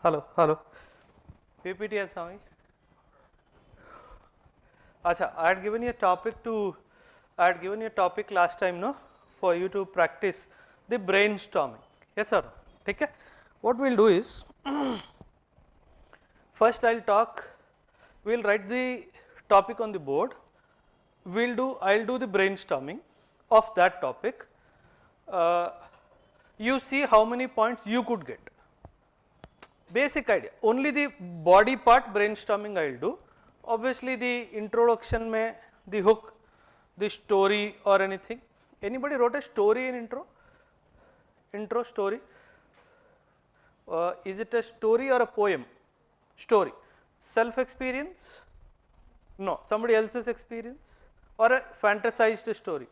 Hello. PPT has how? Acha, I had given you a topic last time, no, for you to practice the brainstorming. Yes or no? Okay. What we'll do is, first we'll write the topic on the board. I'll do the brainstorming of that topic. You see how many points you could get. Basic idea. Only the body part brainstorming I'll do. Obviously, the introduction mein, the hook, the story or anything. Anybody wrote a story in intro? Intro story. Is it a story or a poem? Story. Self experience? No. Somebody else's experience? Or a fantasized story?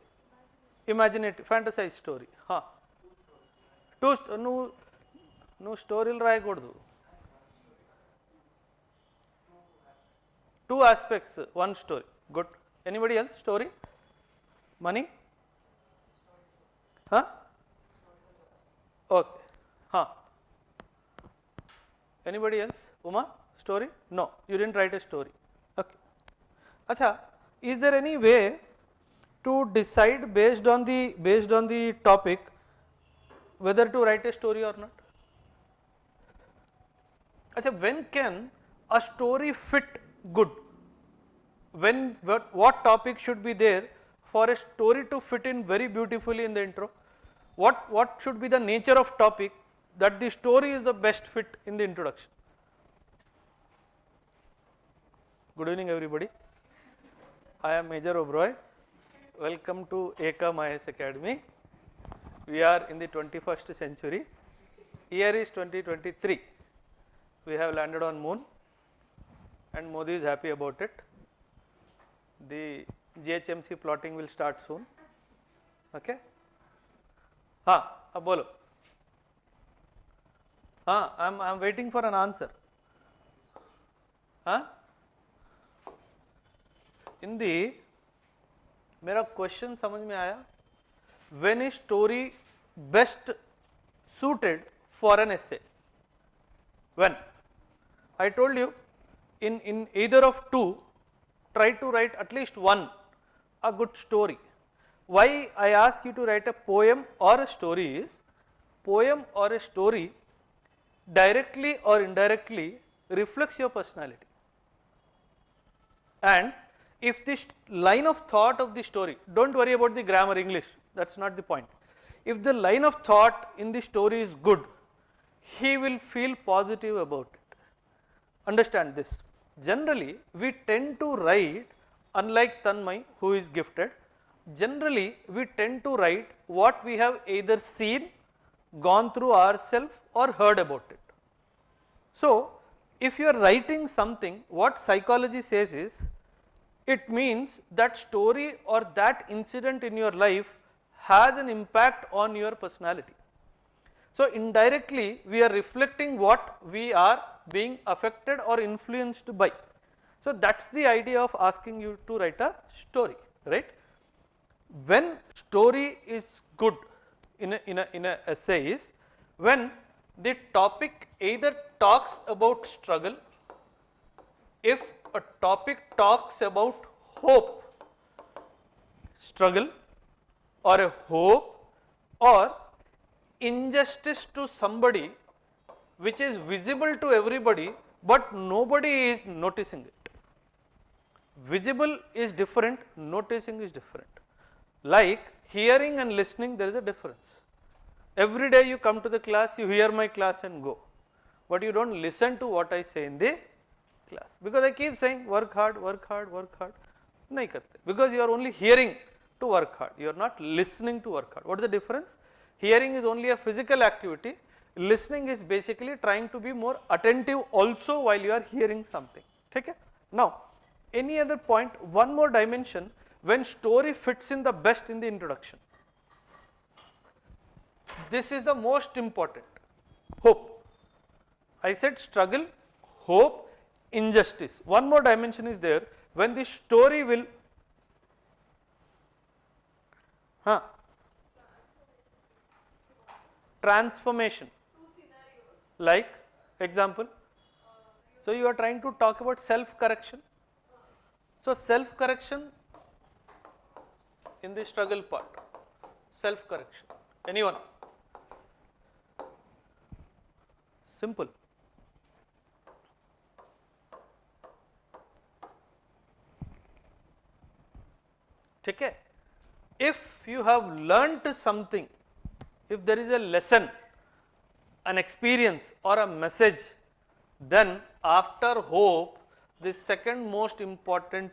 Imaginative, fantasized story. Huh. No story రాయకూడదు. Two aspects, one story. Good. Anybody else? Story? Money? Huh? Okay. Huh. Anybody else? Uma? Story? No. You didn't write a story. Okay. Acha, is there any way to decide based on the topic whether to write a story or not? Acha, when can a story fit good? What topic should be there for a story to fit in very beautifully in the intro? What should be the nature of topic that the story is the best fit in the introduction? Good evening everybody. I am Major Oberoi. Welcome to Ekam IAS Academy. We are in the 21st century. Year is 2023. We have landed on moon and Modi is happy about it. The GHMC plotting will start soon. Okay? Bolo. I'm waiting for an answer. In the मेरा question समझ में आया? When is story best suited for an essay? When? I told you in either of two, try to write at least one, a good story. Why I ask you to write a poem or a story is, poem or a story directly or indirectly reflects your personality. And if this line of thought of the story, don't worry about the grammar English, that's not the point. If the line of thought in the story is good, he will feel positive about it. Understand this. Generally, we tend to write, unlike Tanmay who is gifted, generally we tend to write what we have either seen, gone through ourselves or heard about it. So, if you are writing something, what psychology says is, it means that story or that incident in your life has an impact on your personality. So, indirectly we are reflecting what we are being affected or influenced by. So, that is the idea of asking you to write a story, right. When story is good in a essay is when the topic either talks about struggle, if a topic talks about hope, struggle or a hope or injustice to somebody which is visible to everybody but nobody is noticing it. Visible is different, noticing is different. Like hearing and listening, there is a difference. Every day you come to the class, you hear my class and go, but you don't listen to what I say in the class, because I keep saying work hard, work hard, work hard. Nahi karte, because you are only hearing to work hard, you are not listening to work hard. What is the difference? Hearing is only a physical activity, listening is basically trying to be more attentive also while you are hearing something. Okay? Now, any other point, one more dimension when story fits in the best in the introduction. This is the most important. Hope. I said struggle, hope, injustice. One more dimension is there when the story will transformation. Like Example. So you are trying to talk about self correction. So self correction in the struggle part. Self correction. Anyone? Simple. Okay. If you have learnt something, if there is a lesson, an experience or a message, then after hope, the second most important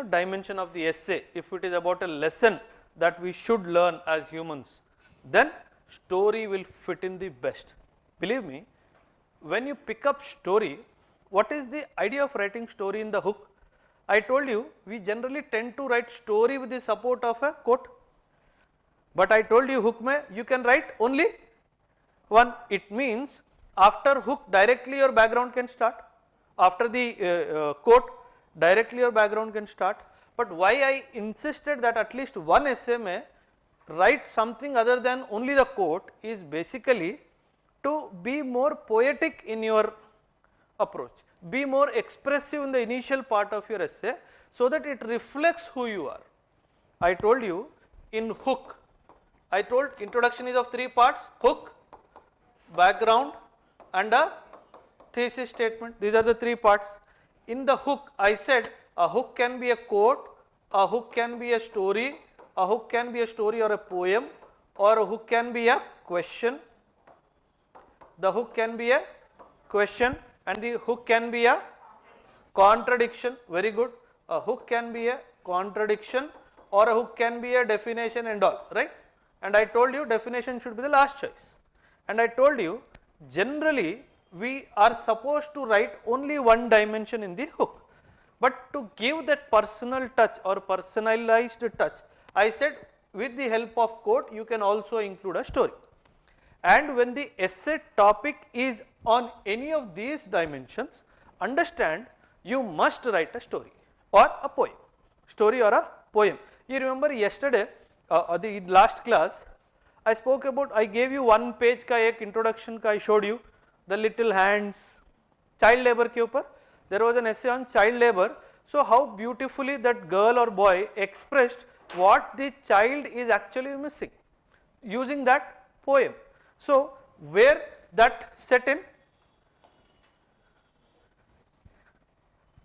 dimension of the essay, if it is about a lesson that we should learn as humans, then story will fit in the best. Believe me, when you pick up story, what is the idea of writing story in the hook? I told you we generally tend to write story with the support of a quote, but I told you hook mein you can write only one. It means after hook directly your background can start, after the quote directly your background can start. But why I insisted that at least one essay may write something other than only the quote is basically to be more poetic in your approach, be more expressive in the initial part of your essay so that it reflects who you are. I told you in hook, I told introduction is of three parts: hook, background and a thesis statement. These are the three parts. In the hook I said a hook can be a quote, a hook can be a story, a hook can be a story or a poem, or a hook can be a question. The hook can be a question and the hook can be a contradiction. Very good. A hook can be a contradiction or a hook can be a definition and all, right? And I told you definition should be the last choice. And I told you generally we are supposed to write only one dimension in the hook. But to give that personal touch or personalized touch, I said with the help of quote you can also include a story. And when the essay topic is on any of these dimensions, understand you must write a story or a poem. Story or a poem. You remember yesterday, the last class, I spoke about, I gave you one page ka ek introduction ka I showed you, the little hands, child labor ke upar. There was an essay on child labor. So how beautifully that girl or boy expressed what the child is actually missing using that poem. So where that set in?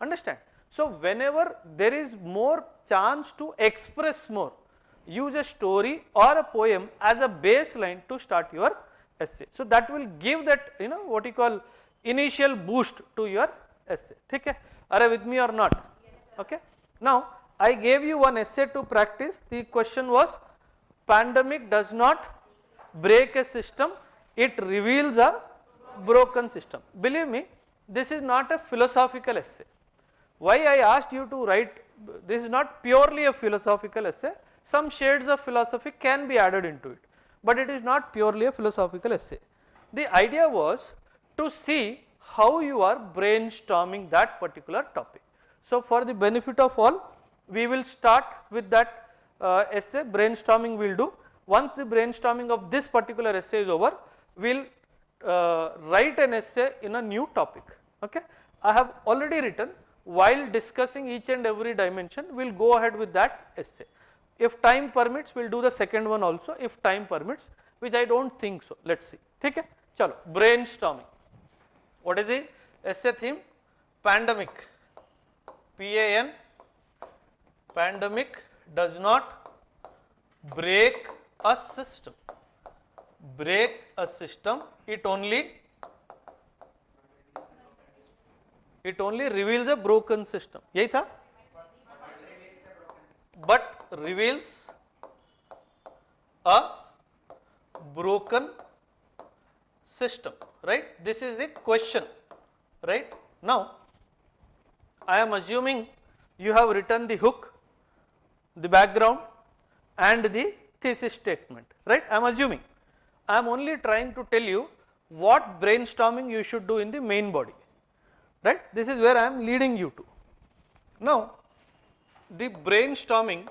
Understand? So whenever there is more chance to express more, use a story or a poem as a baseline to start your essay. So that will give that what you call initial boost to your essay. Okay? Are you with me or not? Yes, okay. Now I gave you one essay to practice. The question was, pandemic does not break a system, it reveals a broken system. Believe me, this is not a philosophical essay. Why I asked you to write, this is not purely a philosophical essay. Some shades of philosophy can be added into it, but it is not purely a philosophical essay. The idea was to see how you are brainstorming that particular topic. So for the benefit of all, we will start with that essay, brainstorming we will do. Once the brainstorming of this particular essay is over, we will write an essay in a new topic. Okay? I have already written, while discussing each and every dimension, we will go ahead with that essay. If time permits, we will do the second one also, if time permits, which I do not think so. Let us see. Okay? Chalo, brainstorming. What is the essay theme? Pandemic. PAN. Pandemic does not break a system. Break a system, it only reveals a broken system. Yahi tha? But reveals a broken system, right? This is the question, right? Now I am assuming you have written the hook, the background and the thesis statement, right? I am assuming. I am only trying to tell you what brainstorming you should do in the main body, right? This is where I am leading you to. Now the brainstorming,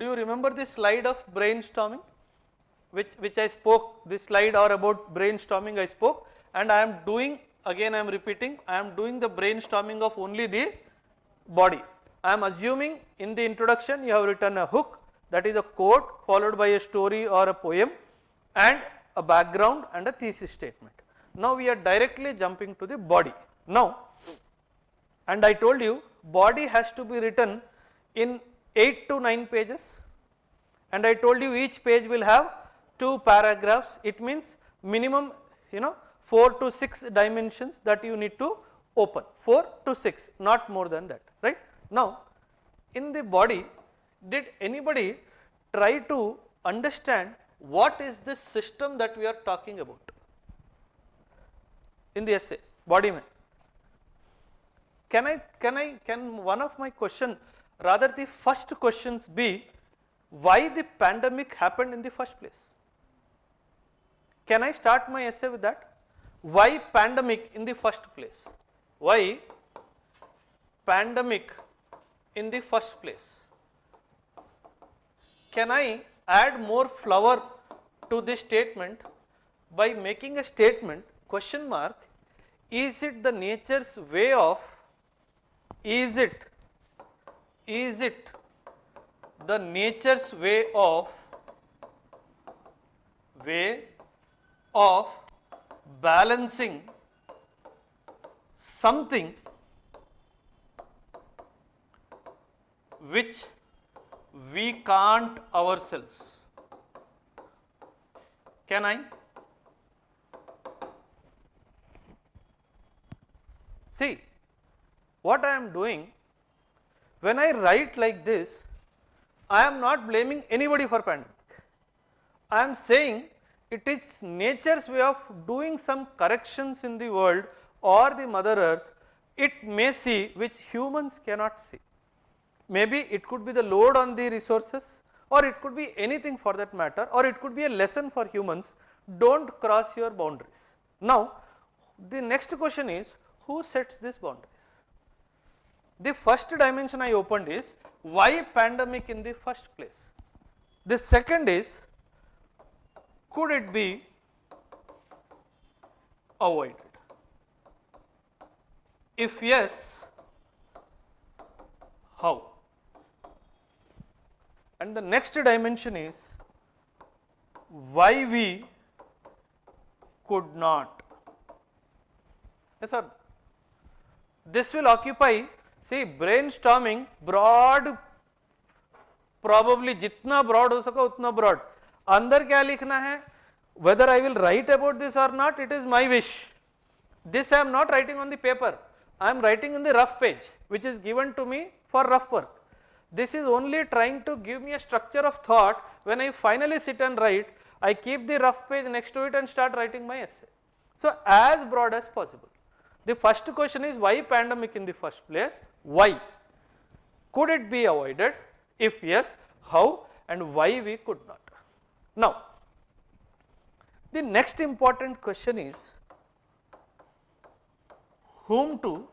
Do you remember this slide of brainstorming, which I spoke, this slide or about brainstorming I spoke, and I am doing, again I am repeating, I am doing the brainstorming of only the body. I am assuming in the introduction you have written a hook, that is a quote followed by a story or a poem and a background and a thesis statement. Now we are directly jumping to the body. Now, and I told you body has to be written in 8 to 9 pages, and I told you each page will have 2 paragraphs. It means minimum 4 to 6 dimensions that you need to open, 4 to 6, not more than that, right. Now in the body, did anybody try to understand what is this system that we are talking about in the essay body mein? Can one of my question, rather the first questions be why the pandemic happened in the first place? Can I start my essay with that? Why pandemic in the first place? Why pandemic in the first place? Can I add more flower to this statement by making a statement question mark, is it the nature's way of, is it the nature's way of balancing something which we can't ourselves? Can I? See, what I am doing, when I write like this, I am not blaming anybody for pandemic. I am saying it is nature's way of doing some corrections in the world or the mother earth, it may see which humans cannot see. Maybe it could be the load on the resources, or it could be anything for that matter, or it could be a lesson for humans. Don't cross your boundaries. Now the next question is, who sets these boundaries? The first dimension I opened is why pandemic in the first place. The second is, could it be avoided? If yes, how? And the next dimension is why we could not. Yes sir, this will occupy, see, brainstorming broad, probably जितना broad हो सका उतना broad. अंदर क्या लिखना है, whether I will write about this or not, it is my wish. This I am not writing on the paper, I am writing in the rough page which is given to me for rough work. This is only trying to give me a structure of thought. When I finally sit and write, I keep the rough page next to it and start writing my essay. So as broad as possible. The first question is why pandemic in the first place? Why? Could it be avoided? If yes, how and why we could not? Now, the next important question is whom to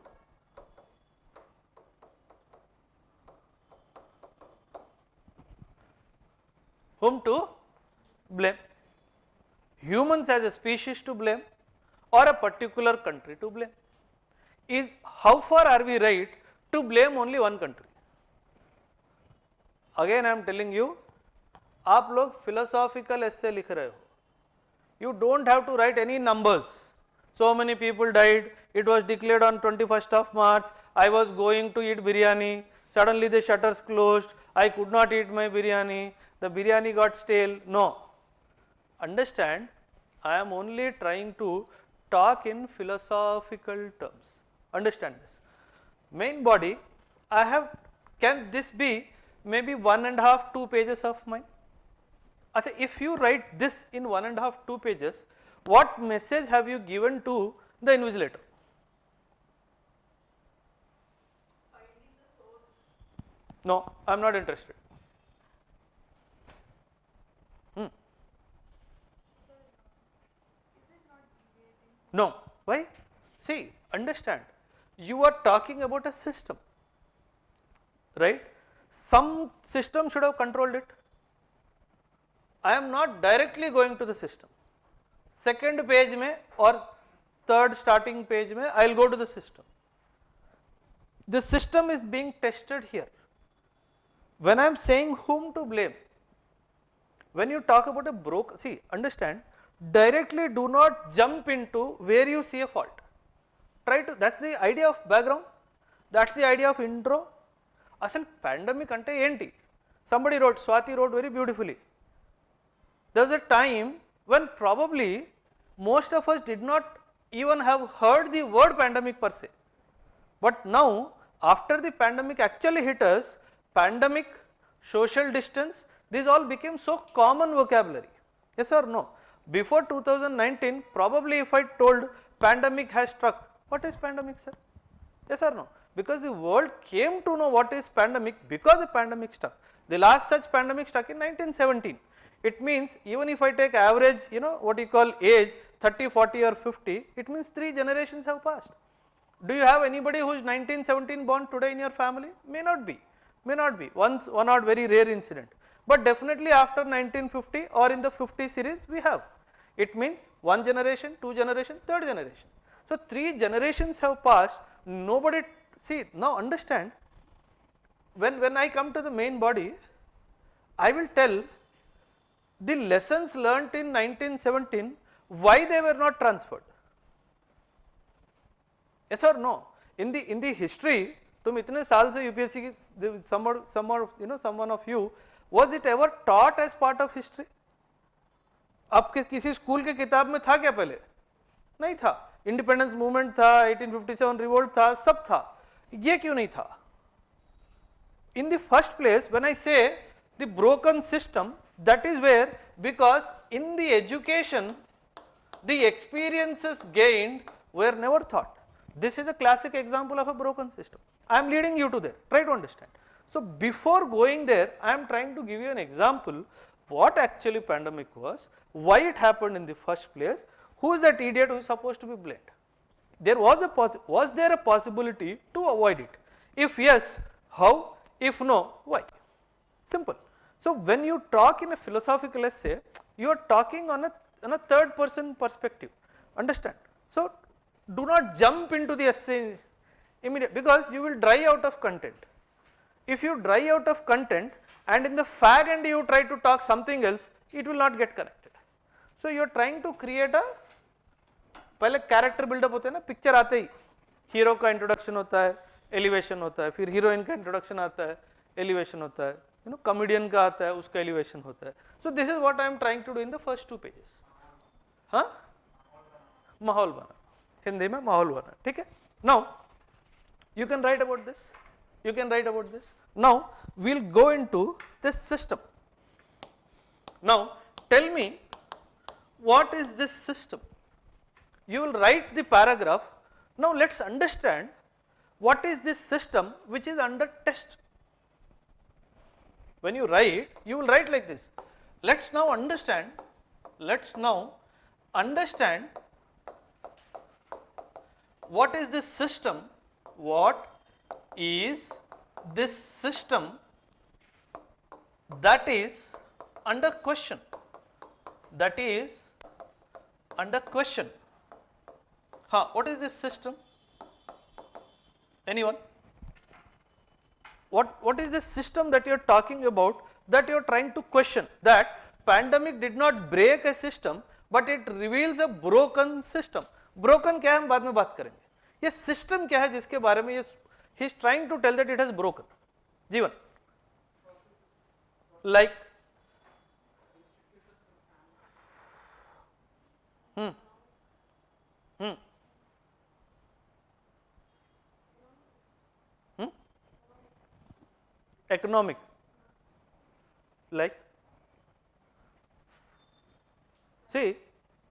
blame? Humans as a species to blame or a particular country to blame? Is how far are we right to blame only one country? Again I am telling you, आप लोग philosophical essay लिख रहे हो, you don't have to write any numbers. So many people died, it was declared on 21st of March, I was going to eat biryani, suddenly the shutters closed, I could not eat my biryani, the biryani got stale. No, understand, I am only trying to talk in philosophical terms. Understand this. Main body, I have, can this be maybe 1.5 2 pages of mine? I say, if you write this in 1.5 2 pages, what message have you given to the invigilator? Finding the source. No, I am not interested. Sir, is it not deviating? No, why? See, understand, you are talking about a system, right? some system should have controlled it. I am not directly going to the system. Second page mein or third starting page mein I will go to the system. The system is being tested here. When I am saying whom to blame, when you talk about a broken, see, understand, directly do not jump into where you see a fault. Try to, that's the idea of background, that's the idea of intro. Asal pandemic ante enti? Somebody wrote, Swati wrote very beautifully. There was a time when probably most of us did not even have heard the word pandemic per se. But now, after the pandemic actually hit us, pandemic, social distance, these all became so common vocabulary. Yes or no? Before 2019, probably if I told pandemic has struck, what is pandemic, sir? Yes or no? Because the world came to know what is pandemic because the pandemic struck. The last such pandemic struck in 1917. It means even if I take average, what you call age, 30, 40 or 50, it means 3 generations have passed. Do you have anybody who is 1917 born today in your family? May not be, one odd very rare incident. But definitely after 1950 or in the 50 series we have. It means 1 generation, 2 generation, 3rd generation. So 3 generations have passed, nobody, see now understand, when I come to the main body, I will tell the lessons learnt in 1917, why they were not transferred. Yes or no? In the history, तुम इतने साल से UPSC की someone of you, was it ever taught as part of history? आपके किसी school के किताब में था क्या पहले? नहीं था. इंडिपेंडेंस मूवमेंट था, 1857 रिवोल्ट था, सब था. ये क्यों नहीं था? In the first place, when I say the broken system, that is where, because in the education, the experiences gained were never taught. This is a classic example of a broken system. I am leading you to there, try to understand. So before going there, I am trying to give you an example what actually pandemic was, why it happened in the first place, who is that idiot who is supposed to be blamed. There was there a possibility to avoid it? If yes, how? If no, why? Simple. So when you talk in a philosophical essay, you are talking on a third person perspective, understand. So do not jump into the essay immediately, because you will dry out of content. If you dry out of content and in the fag end you try to talk something else, it will not get connected. So you are trying to create a, पहले character build-up होता है ना, picture आते ही hero का introduction होता है, elevation होता है, फिर heroine का introduction आता है, elevation होता है, comedian का आता है, उसका elevation होता है. So this is what I am trying to do in the first 2 pages. हाँ? माहौल बना, हिंदी में माहौल बना, ठीक है? Now you can write about this. You can write about this. Now we will go into this system. Now tell me, what is this system? You will write the paragraph. Now let us understand what is this system which is under test. When you write, you will write like this. Let's now understand what is this system, what is this system that is under question, that is under question. What is this system? Anyone? What is this system that you are talking about, that you are trying to question? That pandemic did not break a system, but it reveals a broken system. Broken क्या है हम बाद में बात करेंगे. ये system क्या है जिसके बारे में ये he is trying to tell that it has broken. जीवन. Like economic, like, see,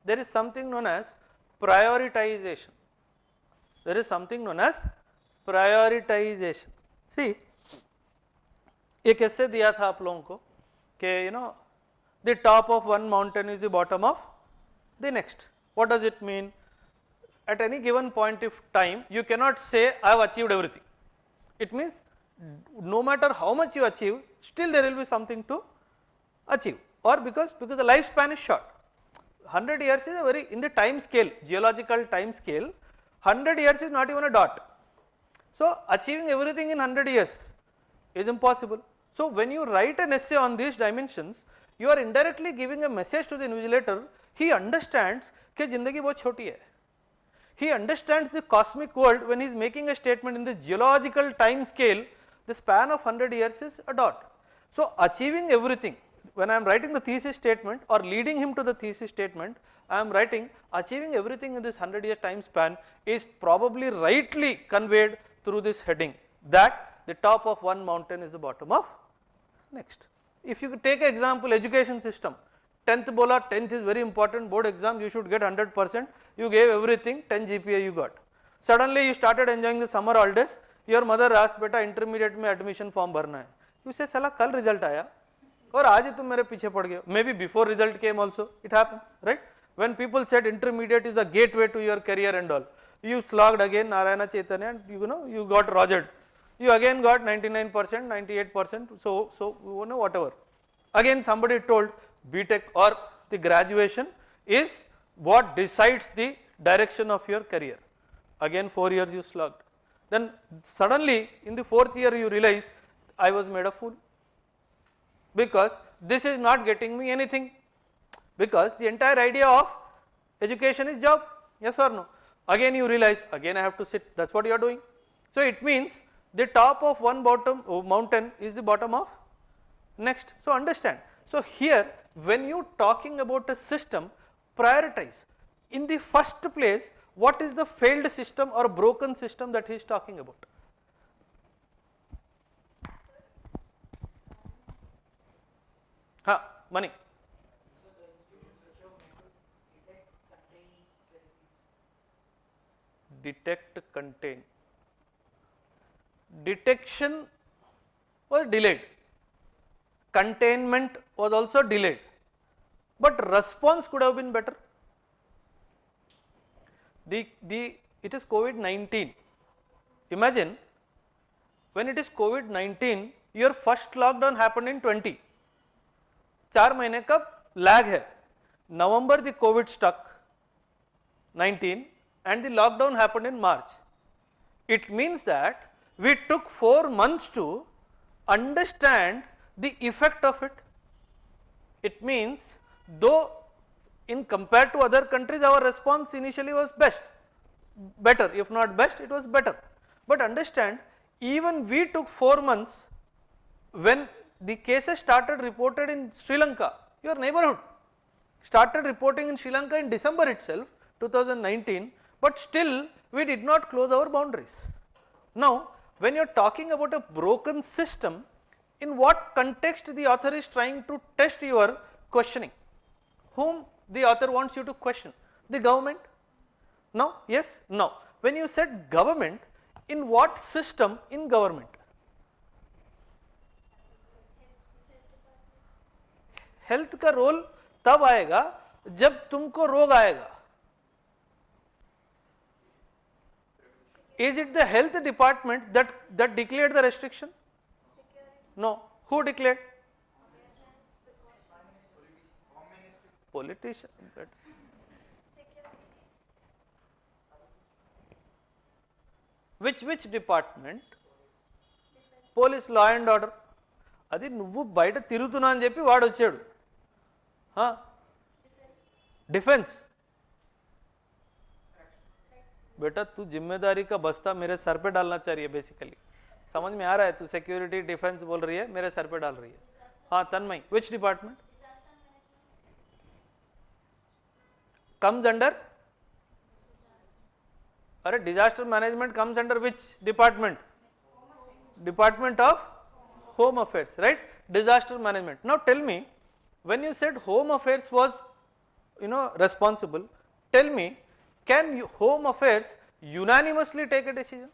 there is something known as prioritization. There is something known as prioritization. See, एक ऐसे दिया था आप लोगों को कि the top of one mountain is the bottom of the next. What does it mean? At any given point of time, you cannot say I have achieved everything. It means no matter how much you achieve, still there will be something to achieve, or because the lifespan is short. 100 years is a very, in the time scale, geological time scale, 100 years is not even a dot. So achieving everything in 100 years is impossible. So when you write an essay on these dimensions, you are indirectly giving a message to the invigilator. He understands कि जिंदगी बहुत छोटी है. He understands the cosmic world when he is making a statement in the geological time scale. The span of 100 years is a dot. So achieving everything, when I am writing the thesis statement or leading him to the thesis statement, I am writing achieving everything in this 100-year time span is probably rightly conveyed through this heading, that the top of one mountain is the bottom of next. If you take an example, education system, 10th bola, 10th is very important, board exam, you should get 100%, you gave everything, 10 GPA you got. Suddenly you started enjoying the summer holidays, your mother asked, beta intermediate में admission form भरना है. You say, साला कल result आया और आज ही तुम मेरे पीछे पड़ गए. Maybe before result came also, it happens, right? When people said intermediate is the gateway to your career and all, you slogged again Narayana Chaitanya and you got rogered. You again got 99%, 98%, so whatever. Again somebody told BTech or the graduation is what decides the direction of your career. Again 4 years you slogged. Then suddenly in the 4th year you realize I was made a fool, because this is not getting me anything, because the entire idea of education is job, yes or no. Again you realize, again I have to sit, that is what you are doing. So it means the top of one mountain is the bottom of next. So understand. So here when you talking about a system, prioritize. In the first place, what is the failed system or broken system that he is talking about? Money. Detect, contain. Detection was delayed, containment was also delayed, but response could have been better. It is COVID-19. Imagine when it is COVID-19, your first lockdown happened in 20. 4 महीने का lag है. November the COVID stuck 19 and the lockdown happened in March. It means that we took 4 months to understand the effect of it. It means though in compared to other countries our response initially was better, if not best, it was better. But understand, even we took 4 months. When the cases started reported in Sri Lanka, your neighborhood started reporting in Sri Lanka in December itself 2019, but still we did not close our boundaries. Now when you are talking about a broken system, in what context the author is trying to test your questioning? Whom the author wants you to question? The government? No? Yes? No. When you said government, in what system in government? Health का role तब आएगा जब तुमको रोग आएगा. Is it the health department that declared the restriction? No. Who declared? Politician. Which department? Police, law and order. అది నువ్వు బయట తిరుగుతున్నా అని చెప్పి వాడు వచ్చాడు. डिफेंस. बेटा तू जिम्मेदारी का बस्ता मेरे सर पे डालना चाहिए. बेसिकली समझ में आ रहा है? तू सिक्योरिटी डिफेंस बोल रही है, मेरे सर पे डाल रही है. हाँ Tanmay, which department comes under? अरे disaster management comes under which department? Department of home affairs, right? Disaster management. Now tell me, when you said home affairs was responsible, tell me, can home affairs unanimously take a decision?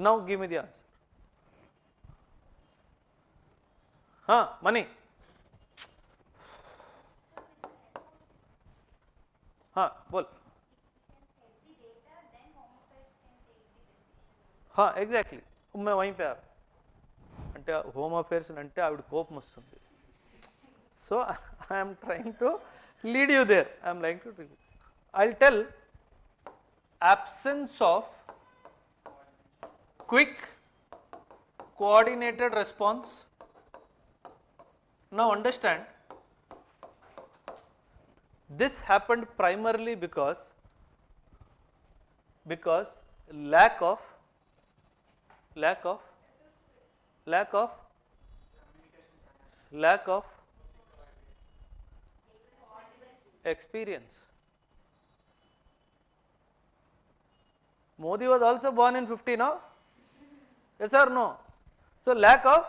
Now give me the answer. Money. बोल. exactly. मैं वहीं पे అంటే home affairs అంటే ఆవిడ కోపం వస్తుంది. So I'm trying to lead you there. I'm like to I'll tell absence of quick coordinated response. Now understand, this happened primarily because lack of experience. Modi was also born in 50, no? Yes or no? So lack of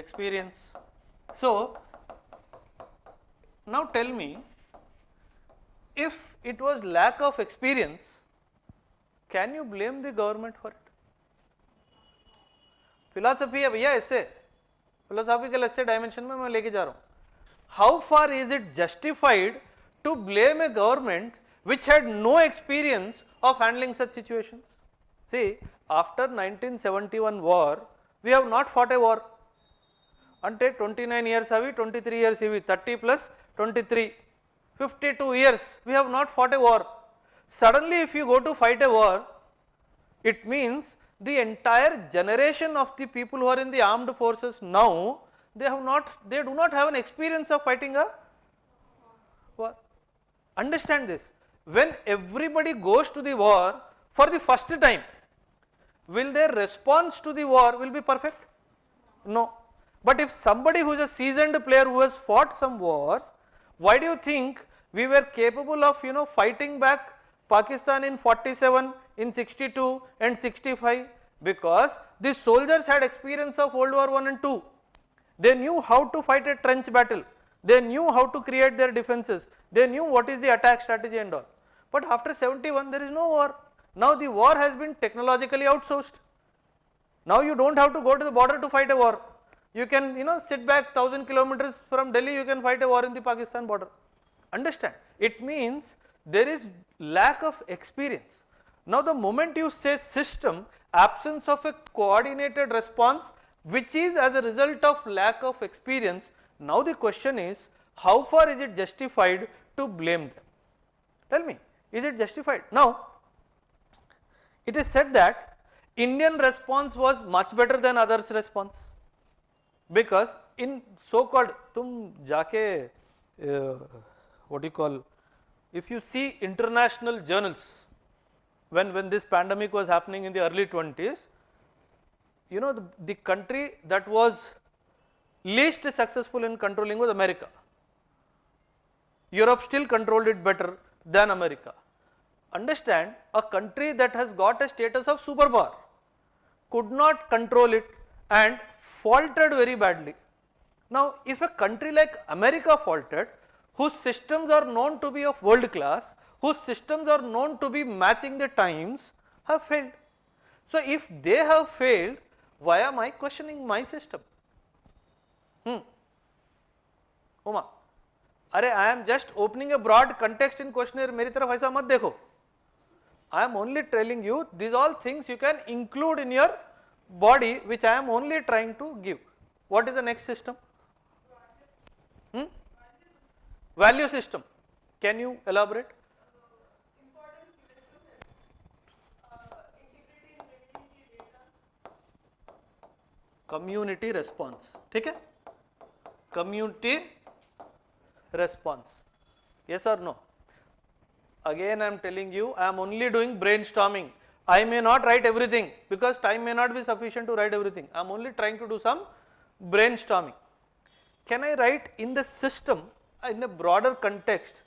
experience. So now tell me, if it was lack of experience, can you blame the government for it? Philosophy है भैया, ऐसे philosophical ऐसे dimension में मैं लेके जा रहा हूँ. How far is it justified to blame a government which had no experience of handling such situations? See, after 1971 war, we have not fought a war. Ante 29 years avi, 23 years avi, 30 plus 23, 52 years, we have not fought a war. Suddenly if you go to fight a war, it means the entire generation of the people who are in the armed forces now, they do not have an experience of fighting a war. Understand this. When everybody goes to the war for the first time, will their response to the war will be perfect? No. But if somebody who is a seasoned player who has fought some wars, why do you think we were capable of fighting back Pakistan in 47, in 62 and 65? Because the soldiers had experience of World War I and II. They knew how to fight a trench battle. They knew how to create their defenses. They knew what is the attack strategy and all. But after 71 there is no war. Now the war has been technologically outsourced. Now you don't have to go to the border to fight a war. You can sit back 1000 kilometers from Delhi, you can fight a war in the Pakistan border. Understand? It means there is lack of experience. Now the moment you say system, absence of a coordinated response which is as a result of lack of experience, now the question is, how far is it justified to blame them? Tell me, is it justified? Now, it is said that Indian response was much better than others' response, because in so-called, tum jaake, what do you call, if you see international journals, when this pandemic was happening in the early 20s, the country that was least successful in controlling was America. Europe still controlled it better than America. Understand, a country that has got a status of superpower could not control it and faltered very badly. Now, if a country like America faltered, whose systems are known to be of world class, whose systems are known to be matching the times, have failed. So, if they have failed, why am I questioning my system? Uma, अरे I am just opening a broad context in questionnaire, मेरी तरफ ऐसा मत देखो. I am only telling you these all things you can include in your body, which I am only trying to give. What is the next system? Value system. Can you elaborate? Importance given to integrity in revealing the data. Community response. ठीक है? Community response. Yes or no? Again I am telling you, I am only doing brainstorming. I may not write everything because time may not be sufficient to write everything. I am only trying to do some brainstorming. Can I write in the system, in a broader context?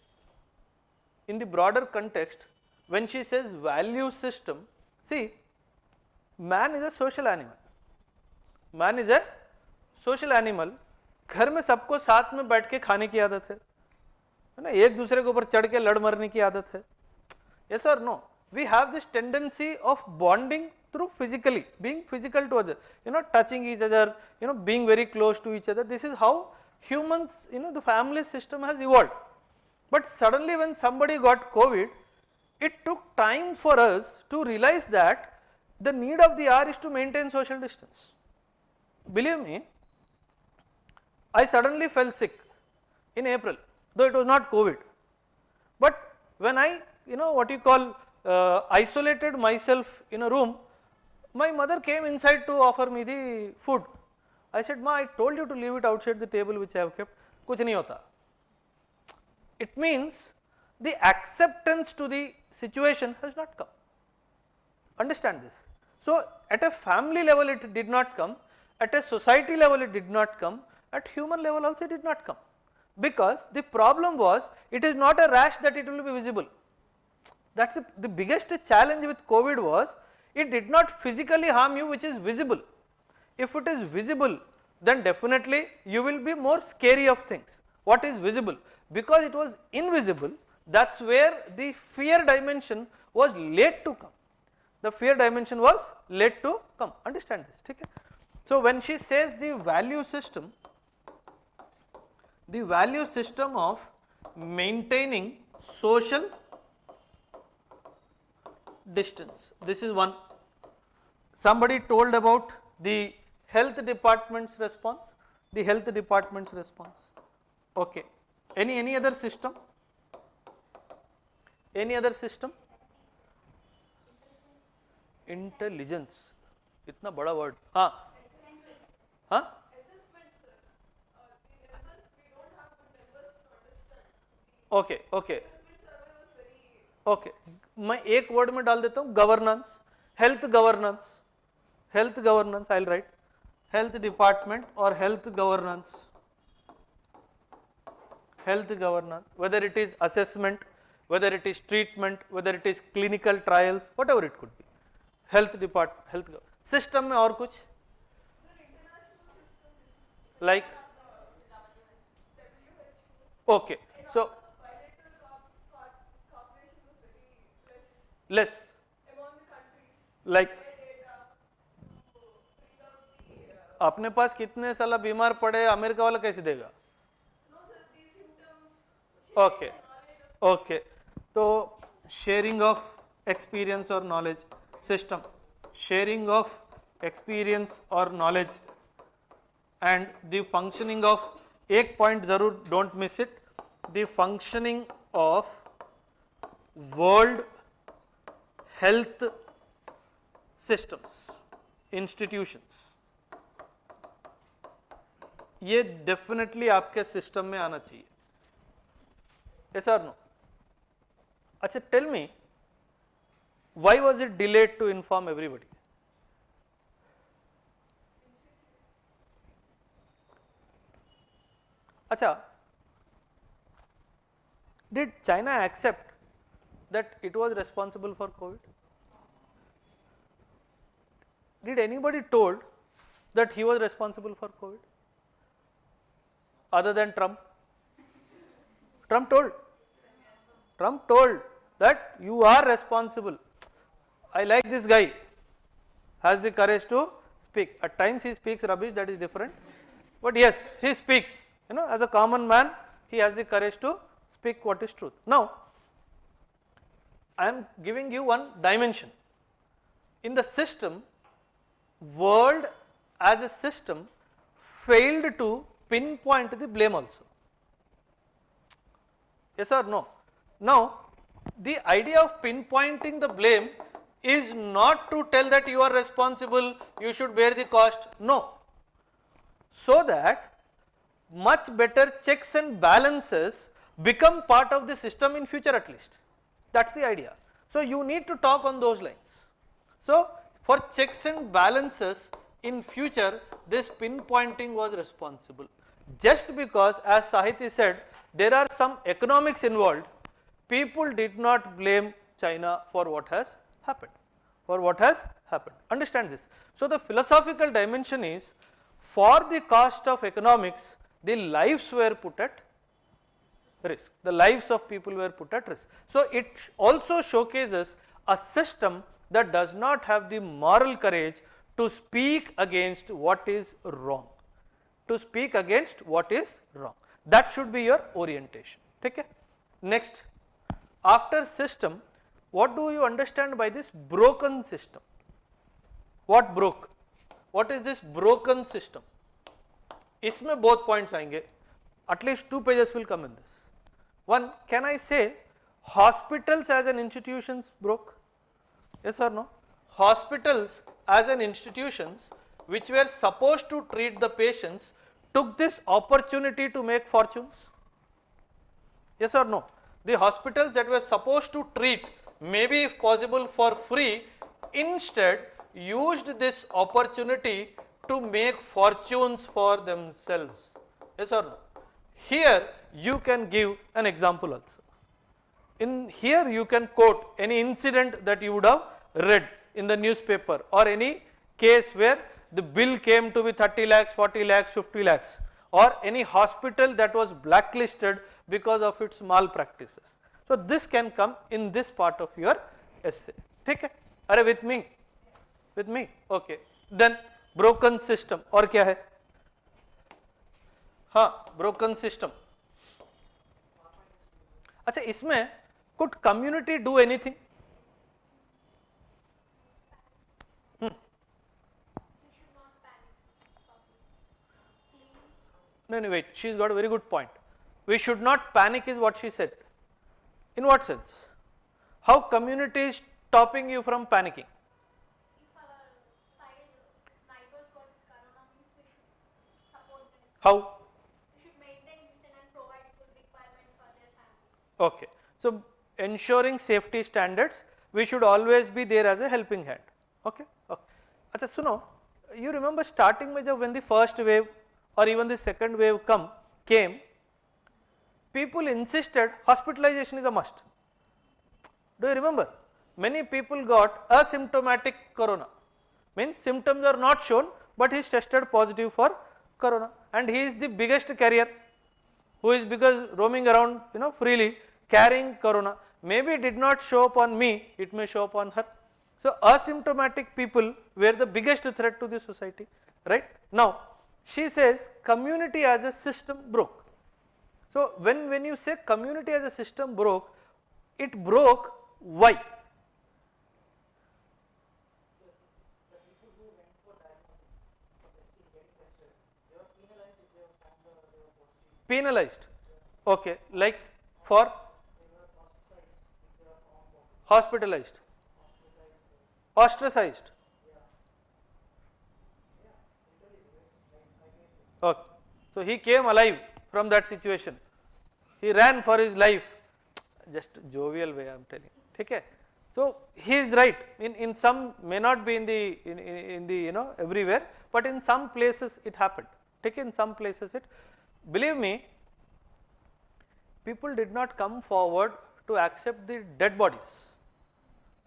In the broader context, when she says value system, see, man is a social animal. Man is a social animal. घर में सबको साथ में बैठ के खाने की आदत है ना, एक दूसरे के ऊपर चढ़ के लड़ मरने की आदत है. Yes or no? We have this tendency of bonding through physically, being physical to others, touching each other, being very close to each other. This is how humans, the family system has evolved. But suddenly when somebody got COVID, it took time for us to realize that the need of the hour is to maintain social distance. Believe me, I suddenly fell sick in April, though it was not COVID. But when I, what you call, isolated myself in a room, my mother came inside to offer me the food. I said, Ma, I told you to leave it outside the table which I have kept. Kuch nahi hota. It means the acceptance to the situation has not come. Understand this. So at a family level it did not come, at a society level it did not come, at human level also it did not come. Because the problem was, it is not a rash that it will be visible. That's the biggest challenge with COVID was, it did not physically harm you which is visible. If it is visible, then definitely you will be more scary of things. What is visible? Because it was invisible, that's where the fear dimension was late to come. The fear dimension was late to come. Understand this. Okay? So when she says the value system of maintaining social distance, this is one. Somebody told about the health department's response, okay. Any other system? Intelligence, इतना बड़ा word. हाँ. Assessment, sir. The numbers, we don't have the numbers to understand. Okay. Assessment survey was very. Okay, मैं एक word में डाल देता हूँ, governance, health governance, I'll write health department or health governance, whether it is assessment, whether it is treatment, whether it is clinical trials, whatever it could be. Health department, system में और कुछ? Like? Okay, so less among the countries. like Data to bring out the. अपने पास कितने साला बीमार पड़े America वाला कैसे देगा? No, sir, these symptoms. Okay, okay. तो sharing of experience or knowledge system, sharing of experience or knowledge, and the functioning of, एक point जरूर don't miss it, the functioning of world health systems, institutions, ये definitely आपके system में आना चाहिए. Yes or no? अच्छा, tell me, why was it delayed to inform everybody? अच्छा, did China accept that it was responsible for COVID? Did anybody told that he was responsible for COVID? Other than Trump? Trump told that you are responsible. I like this guy, has the courage to speak. At times he speaks rubbish, that is different. But yes, he speaks. As a common man, he has the courage to speak what is truth. Now, I am giving you one dimension. In the system, world as a system failed to pinpoint the blame also. Yes or no? Now, the idea of pinpointing the blame is not to tell that you are responsible, you should bear the cost. No. So that much better checks and balances become part of the system in future at least. That's the idea. So you need to talk on those lines. So for checks and balances in future, this pinpointing was responsible. Just because, as Sahiti said, there are some economics involved, people did not blame China for what has happened. Understand this. So the philosophical dimension is, for the cost of economics, the lives were put at risk. The lives of people were put at risk. So it also showcases a system that does not have the moral courage to speak against what is wrong. That should be your orientation. Okay? Next, after system, what do you understand by this broken system? What broke? What is this broken system? इसमें both points आएंगे. At least 2 pages will come in this. One, can I say hospitals as an institutions broke? Yes or no? Hospitals as an institutions which were supposed to treat the patients took this opportunity to make fortunes? Yes or no? The hospitals that were supposed to treat, maybe if possible for free, instead used this opportunity to make fortunes for themselves. Yes or no? Here you can give an example also. In here you can quote any incident that you would have read in the newspaper or any case where the bill came to be 30 lakhs, 40 lakhs, 50 lakhs, or any hospital that was blacklisted because of its malpractices. So this can come in this part of your essay. ठीक है? अरे with me? With me? Okay. Then broken system और क्या है? हाँ, broken system. अच्छा, इसमें could community do anything? No, wait, she's got a very good point. We should not panic is what she said. In what sense? How community is stopping you from panicking? If our side neighbors got corona means we should support them. How? We should maintain instant and provide food requirements for their families. Okay. So ensuring safety standards, we should always be there as a helping hand. Okay? Okay. अच्छा सुनो, you remember starting में जब when the first wave or even the second wave came, people insisted hospitalization is a must. Do you remember? Many people got asymptomatic corona, means symptoms are not shown but he is tested positive for corona and he is the biggest carrier who is because roaming around freely carrying corona. Maybe it did not show up on me, it may show up on her. So asymptomatic people were the biggest threat to the society, right? Now she says community as a system broke. So when you say community as a system broke, it broke why? The people who went for diagnosis, for testing, getting tested, they were penalized if they were found they were positive. Penalized. Okay, like for They were ostracized if they were found positive. hospitalized, ostracized. Okay. So he came alive from that situation. He ran for his life. Just jovial way I am telling. Okay. So he is right. In some may not be in the everywhere, but in some places it happened. Okay. In some places it. Believe me, people did not come forward to accept the dead bodies.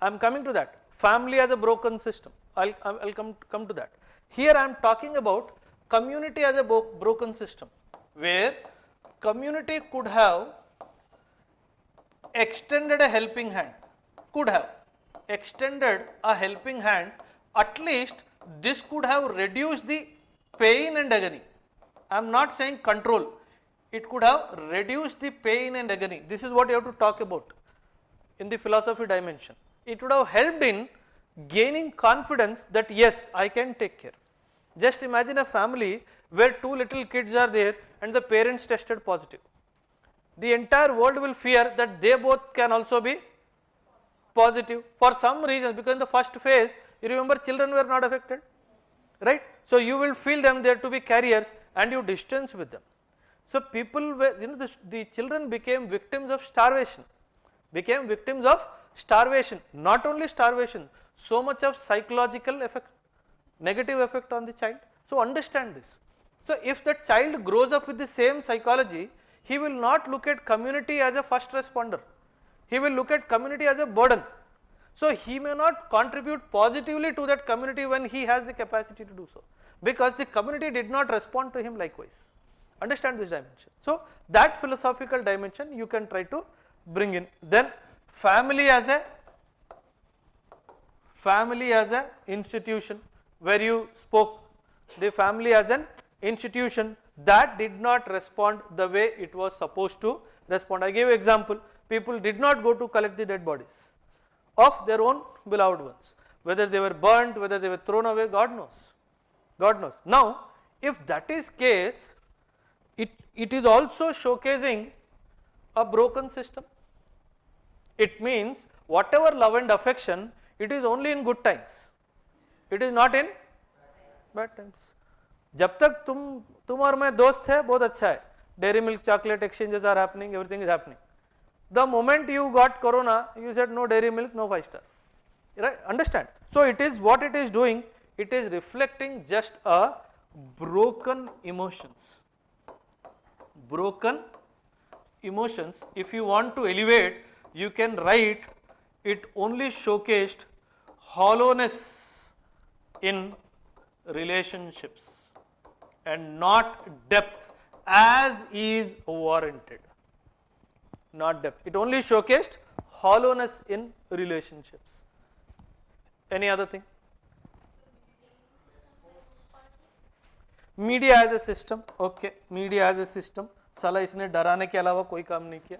I am coming to that. Family as a broken system. I'll come to that. Here I am talking about community as a broken system, where community could have extended a helping hand, at least this could have reduced the pain and agony. I am not saying control, it could have reduced the pain and agony. This is what you have to talk about in the philosophy dimension. It would have helped in gaining confidence that yes, I can take care. Just imagine a family where 2 little kids are there and the parents tested positive. The entire world will fear that they both can also be positive for some reason, because in the first phase, you remember children were not affected, right? So you will feel them there to be carriers and you distance with them. So people were, the children became victims of starvation, not only starvation, so much of psychological effect, negative effect on the child. So understand this. So if the child grows up with the same psychology, he will not look at community as a first responder. He will look at community as a burden. So he may not contribute positively to that community when he has the capacity to do so, because the community did not respond to him likewise. Understand this dimension. So that philosophical dimension you can try to bring in. Then family as a institution, where you spoke, the family as an institution that did not respond the way it was supposed to respond. I gave example, people did not go to collect the dead bodies of their own beloved ones. Whether they were burnt, whether they were thrown away, God knows. God knows. Now, if that is case, it is also showcasing a broken system. It means whatever love and affection, it is only in good times. It is not in bad times. जब तक तुम और मैं दोस्त है बहुत अच्छा है. Dairy milk chocolate exchanges are happening, everything is happening. The moment you got corona, you said no dairy milk, no 5-star. Right? Understand? So it is what it is doing. It is reflecting just a broken emotions. Broken emotions. If you want to elevate, you can write it only showcased hollowness in relationships and not depth as is warranted. Not depth. It only showcased hollowness in relationships. Any other thing? Media as a system. Okay, media as a system. साला इसने डराने के अलावा कोई काम नहीं किया.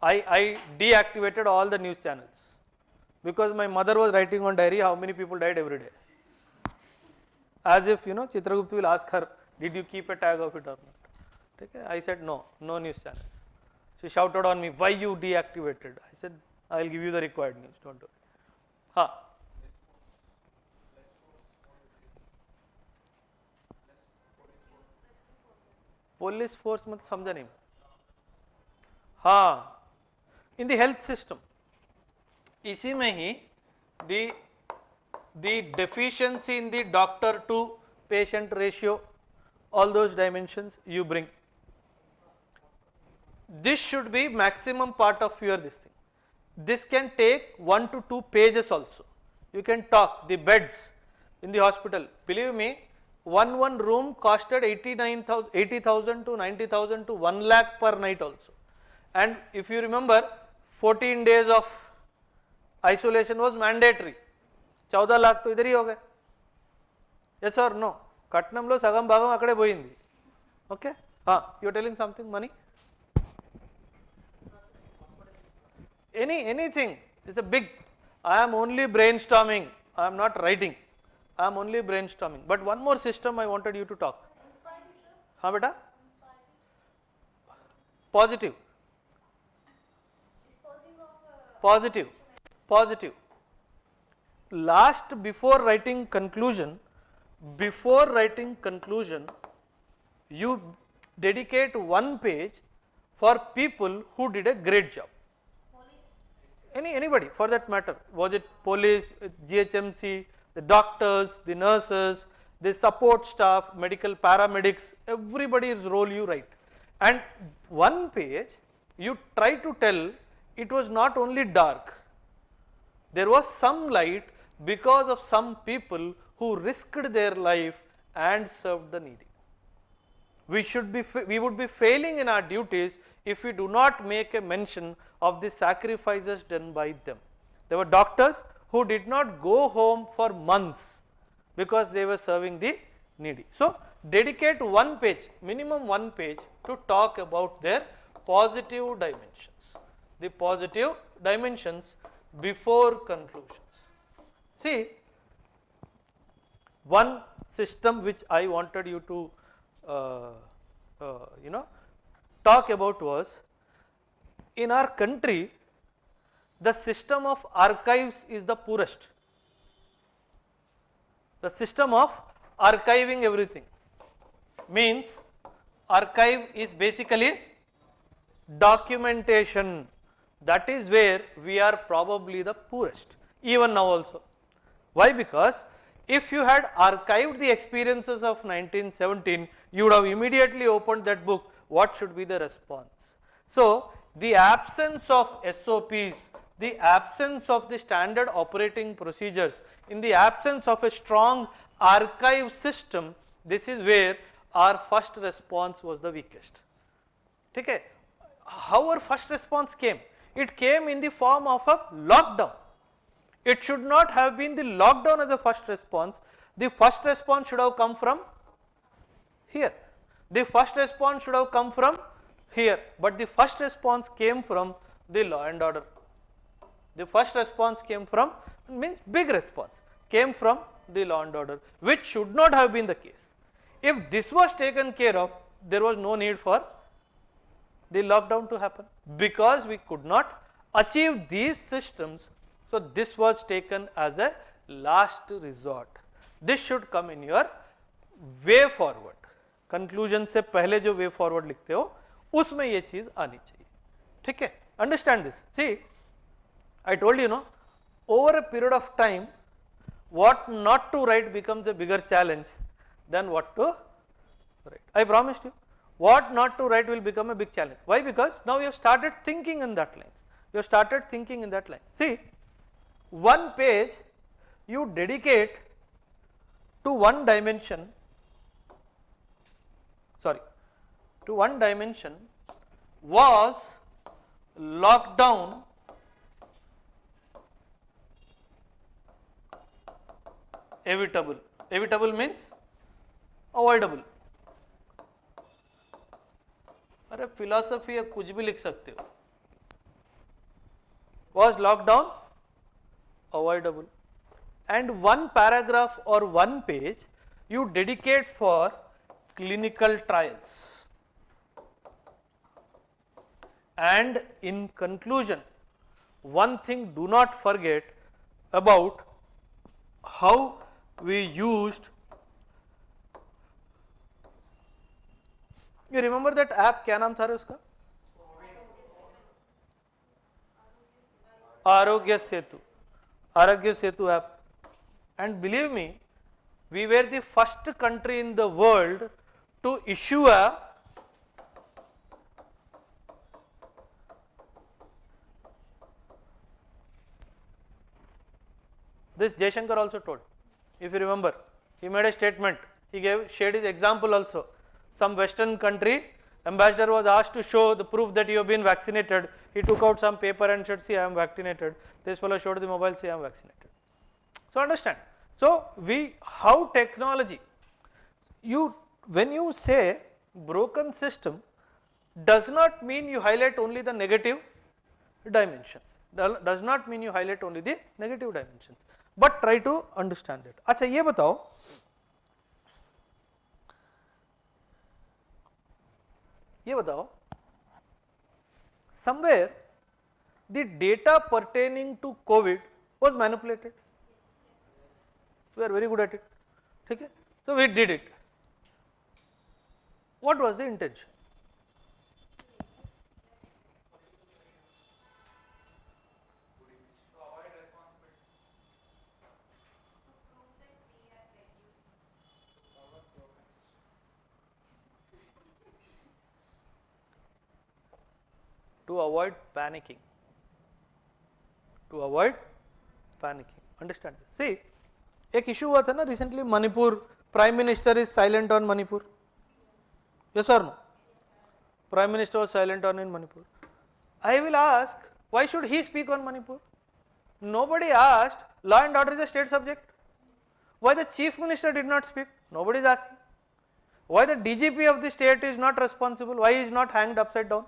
I deactivated all the news channels because my mother was writing on diary how many people died every day. As if Chitragupta will ask her, did you keep a tag of it or not? Okay? I said no news channels. She shouted on me, why you deactivated? I said, I will give you the required news, don't worry. हाँ. Police force मत समझा नहीं. हाँ, in the health system, इसी में ही the deficiency in the doctor to patient ratio, all those dimensions you bring. This should be maximum part of your this thing. This can take 1 to 2 pages also. You can talk the beds in the hospital. Believe me, one room costed 80,000 to 90,000 to 1 lakh per night also. And if you remember, 14 days of isolation was mandatory. 14 lakh to idhar hi ho gaye. Yes or no? Katnamlo sagam bhagam akade poyindi. Okay? You are telling something, Mani? Anything. It's a big. I am only brainstorming. I am not writing. I am only brainstorming. But one more system I wanted you to talk. हाँ बेटा? Positive. Positive. Last, before writing conclusion, you dedicate 1 page for people who did a great job. Anybody for that matter. Was it police, GHMC, the doctors, the nurses, the support staff, medical paramedics, everybody's role you write. And 1 page you try to tell it was not only dark, there was some light because of some people who risked their life and served the needy. We would be failing in our duties if we do not make a mention of the sacrifices done by them. There were doctors who did not go home for months because they were serving the needy. So, dedicate 1 page, minimum 1 page to talk about their positive dimensions. The positive dimensions before conclusions. See, one system which I wanted you to talk about was, in our country the system of archives is the poorest. The system of archiving everything means archive is basically documentation. That is where we are probably the poorest, even now also. Why? Because if you had archived the experiences of 1917, you would have immediately opened that book. What should be the response? So, the absence of SOPs, the absence of the standard operating procedures, in the absence of a strong archive system, this is where our first response was the weakest. Okay? How our first response came? It came in the form of a lockdown. It should not have been the lockdown as a first response. The first response should have come from here. The first response should have come from here. But the first response came from the law and order. The first response came from, means big response. came from the law and order, which should not have been the case. If this was taken care of, there was no need for the lockdown to happen, because we could not achieve these systems. So this was taken as a last resort. This should come in your way forward. Conclusion से पहले जो way forward लिखते हो उसमें ये चीज आनी चाहिए. ठीक है? Understand this. See, I told you, no, over a period of time, what not to write becomes a bigger challenge than what to write. I promised you, what not to write will become a big challenge. Why? Because now you have started thinking in that lines. You have started thinking in that line. See, one page you dedicate to one dimension, was lockdown evitable. Evitable means avoidable. अरे philosophy या कुछ भी लिख सकते हो. Was lockdown avoidable? And one paragraph or one page you dedicate for clinical trials. And in conclusion, one thing do not forget about how we used. You remember that app, क्या नाम था रे उसका? Aarogya Setu app. And believe me, we were the first country in the world to issue a this Jaishankar also told, if you remember, he made a statement, he shared his example also. Some western country ambassador was asked to show the proof that you have been vaccinated. He took out some paper and said, see, I am vaccinated. This fellow showed the mobile, see, I am vaccinated. So understand. So how technology, when you say broken system, does not mean you highlight only the negative dimensions. Does not mean you highlight only the negative dimensions. But try to understand that. अच्छा ये बताओ, somewhere the data pertaining to COVID was manipulated. We are very good at it. Okay? So we did it. What was the intention? To avoid panicking. To avoid panicking. Understand this. See, एक issue हुआ था ना recently, Manipur, Prime Minister is silent on Manipur. Yes or no? Prime Minister was silent on in Manipur. I will ask, why should he speak on Manipur? Nobody asked, law and order is a state subject. Why the Chief Minister did not speak? Nobody is asking. Why the DGP of the state is not responsible? Why he is not hanged upside down?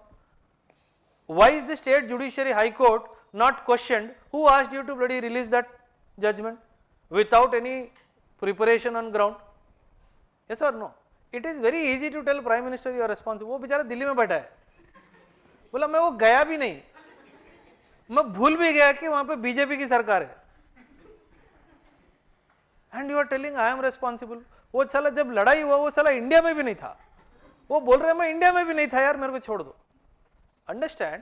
Why is the state judiciary High Court not questioned? Who asked you to bloody release that judgment without any preparation on ground? Yes or no? It is very easy to tell Prime Minister you are responsible. वो बेचारा दिल्ली में बैठा है, बोला मैं वो गया भी नहीं, मैं भूल भी गया कि वहां पे बीजेपी की सरकार है. And you are telling I am responsible. वो साला जब लड़ाई हुआ वो साला इंडिया में भी नहीं था, वो बोल रहे मैं इंडिया में भी नहीं था यार, मेरे को छोड़ दो. Understand,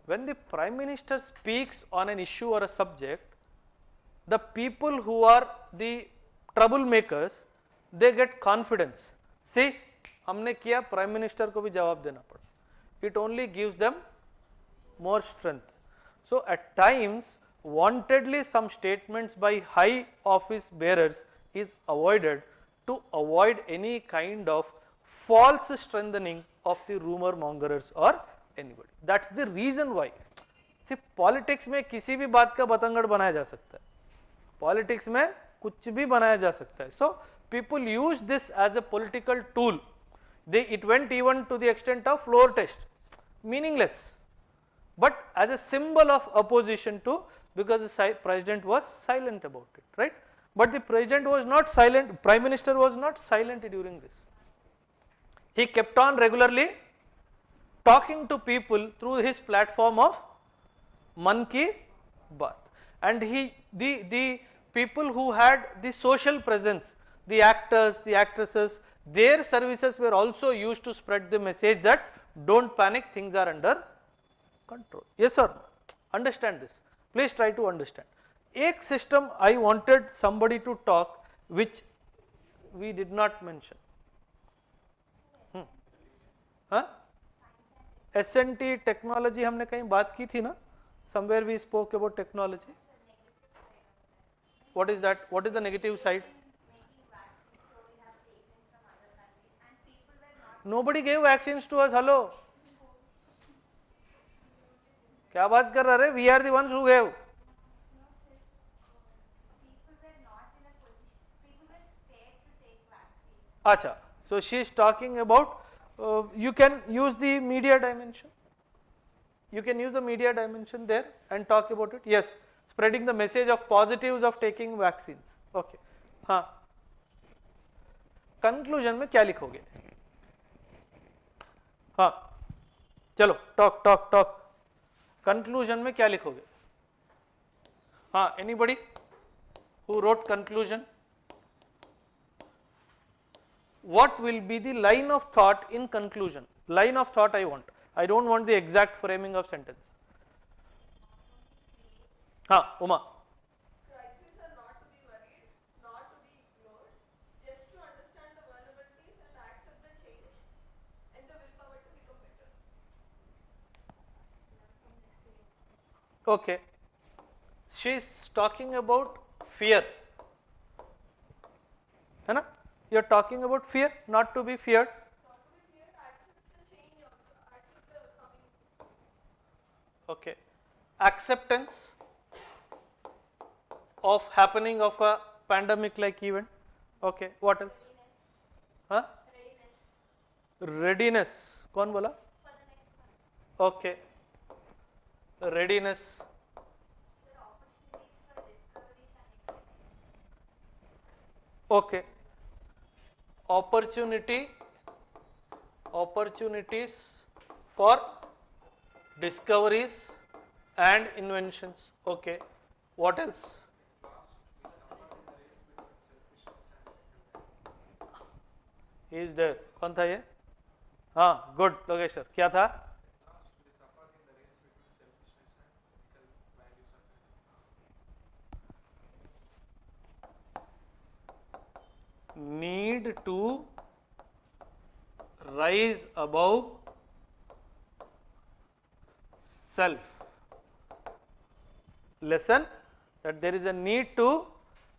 when the Prime Minister speaks on an issue or a subject, the people who are the troublemakers, they get confidence. See, हमने किया, Prime Minister को भी जवाब देना पड़ा. It only gives them more strength. So at times, wantedly some statements by high office bearers is avoided to avoid any kind of false strengthening of the rumor mongers or anybody. That's the reason why. See, politics में किसी भी बात का बतंगड़ बनाया जा सकता है. Politics में कुछ भी बनाया जा सकता है. So people use this as a political tool. It went even to the extent of floor test. Meaningless, but as a symbol of opposition to, because the president was silent about it, right? But the president was not silent, prime minister was not silent during this. He kept on regularly talking to people through his platform of Man Ki Baat. And the people who had the social presence, the actors, the actresses, their services were also used to spread the message that don't panic, things are under control. Yes or no? Understand this. Please try to understand. Ek system I wanted somebody to talk which we did not mention. हाँ? S&T technology हमने कहीं बात की थी ना? Somewhere we spoke about technology. What is that? What is the negative side? Nobody gave vaccines to us. Hello. क्या बात कर रहे? We are the ones who gave. Acha. So she is talking about you can use the media dimension. You can use the media dimension there and talk about it. Yes, spreading the message of positives of taking vaccines. Okay. हाँ. Conclusion में क्या लिखोगे? हाँ. चलो talk. Conclusion में क्या लिखोगे? हाँ. Anybody who wrote conclusion? What will be the line of thought in conclusion? Line of thought I want. I don't want the exact framing of sentence. हाँ, Uma. Crises are not to be worried, not to be ignored, just to understand the vulnerabilities and accept the change and the willpower to become better. Okay. She is talking about fear. है ना? You are talking about fear, not to be feared. Not to be feared, accept the change also, accept the coming. Okay. Acceptance of happening of a pandemic like event. Okay. What else? Huh? Readiness. कौन बोला? Okay. Readiness. Okay. Opportunities for discoveries and inventions. Okay. What else? He is there. कौन था ये? हाँ, good. Lokeshwar. क्या था? Need to rise above self. Lesson that there is a need to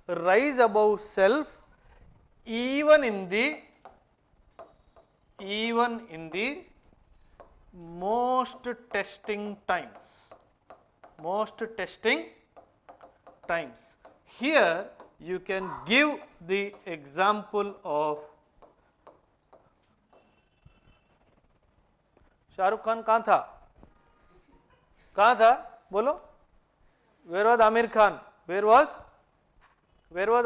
rise above self even in the most testing times. Here you can give the example of Shahrukh Khan कहाँ था बोलो? Where was Amir Khan? Where was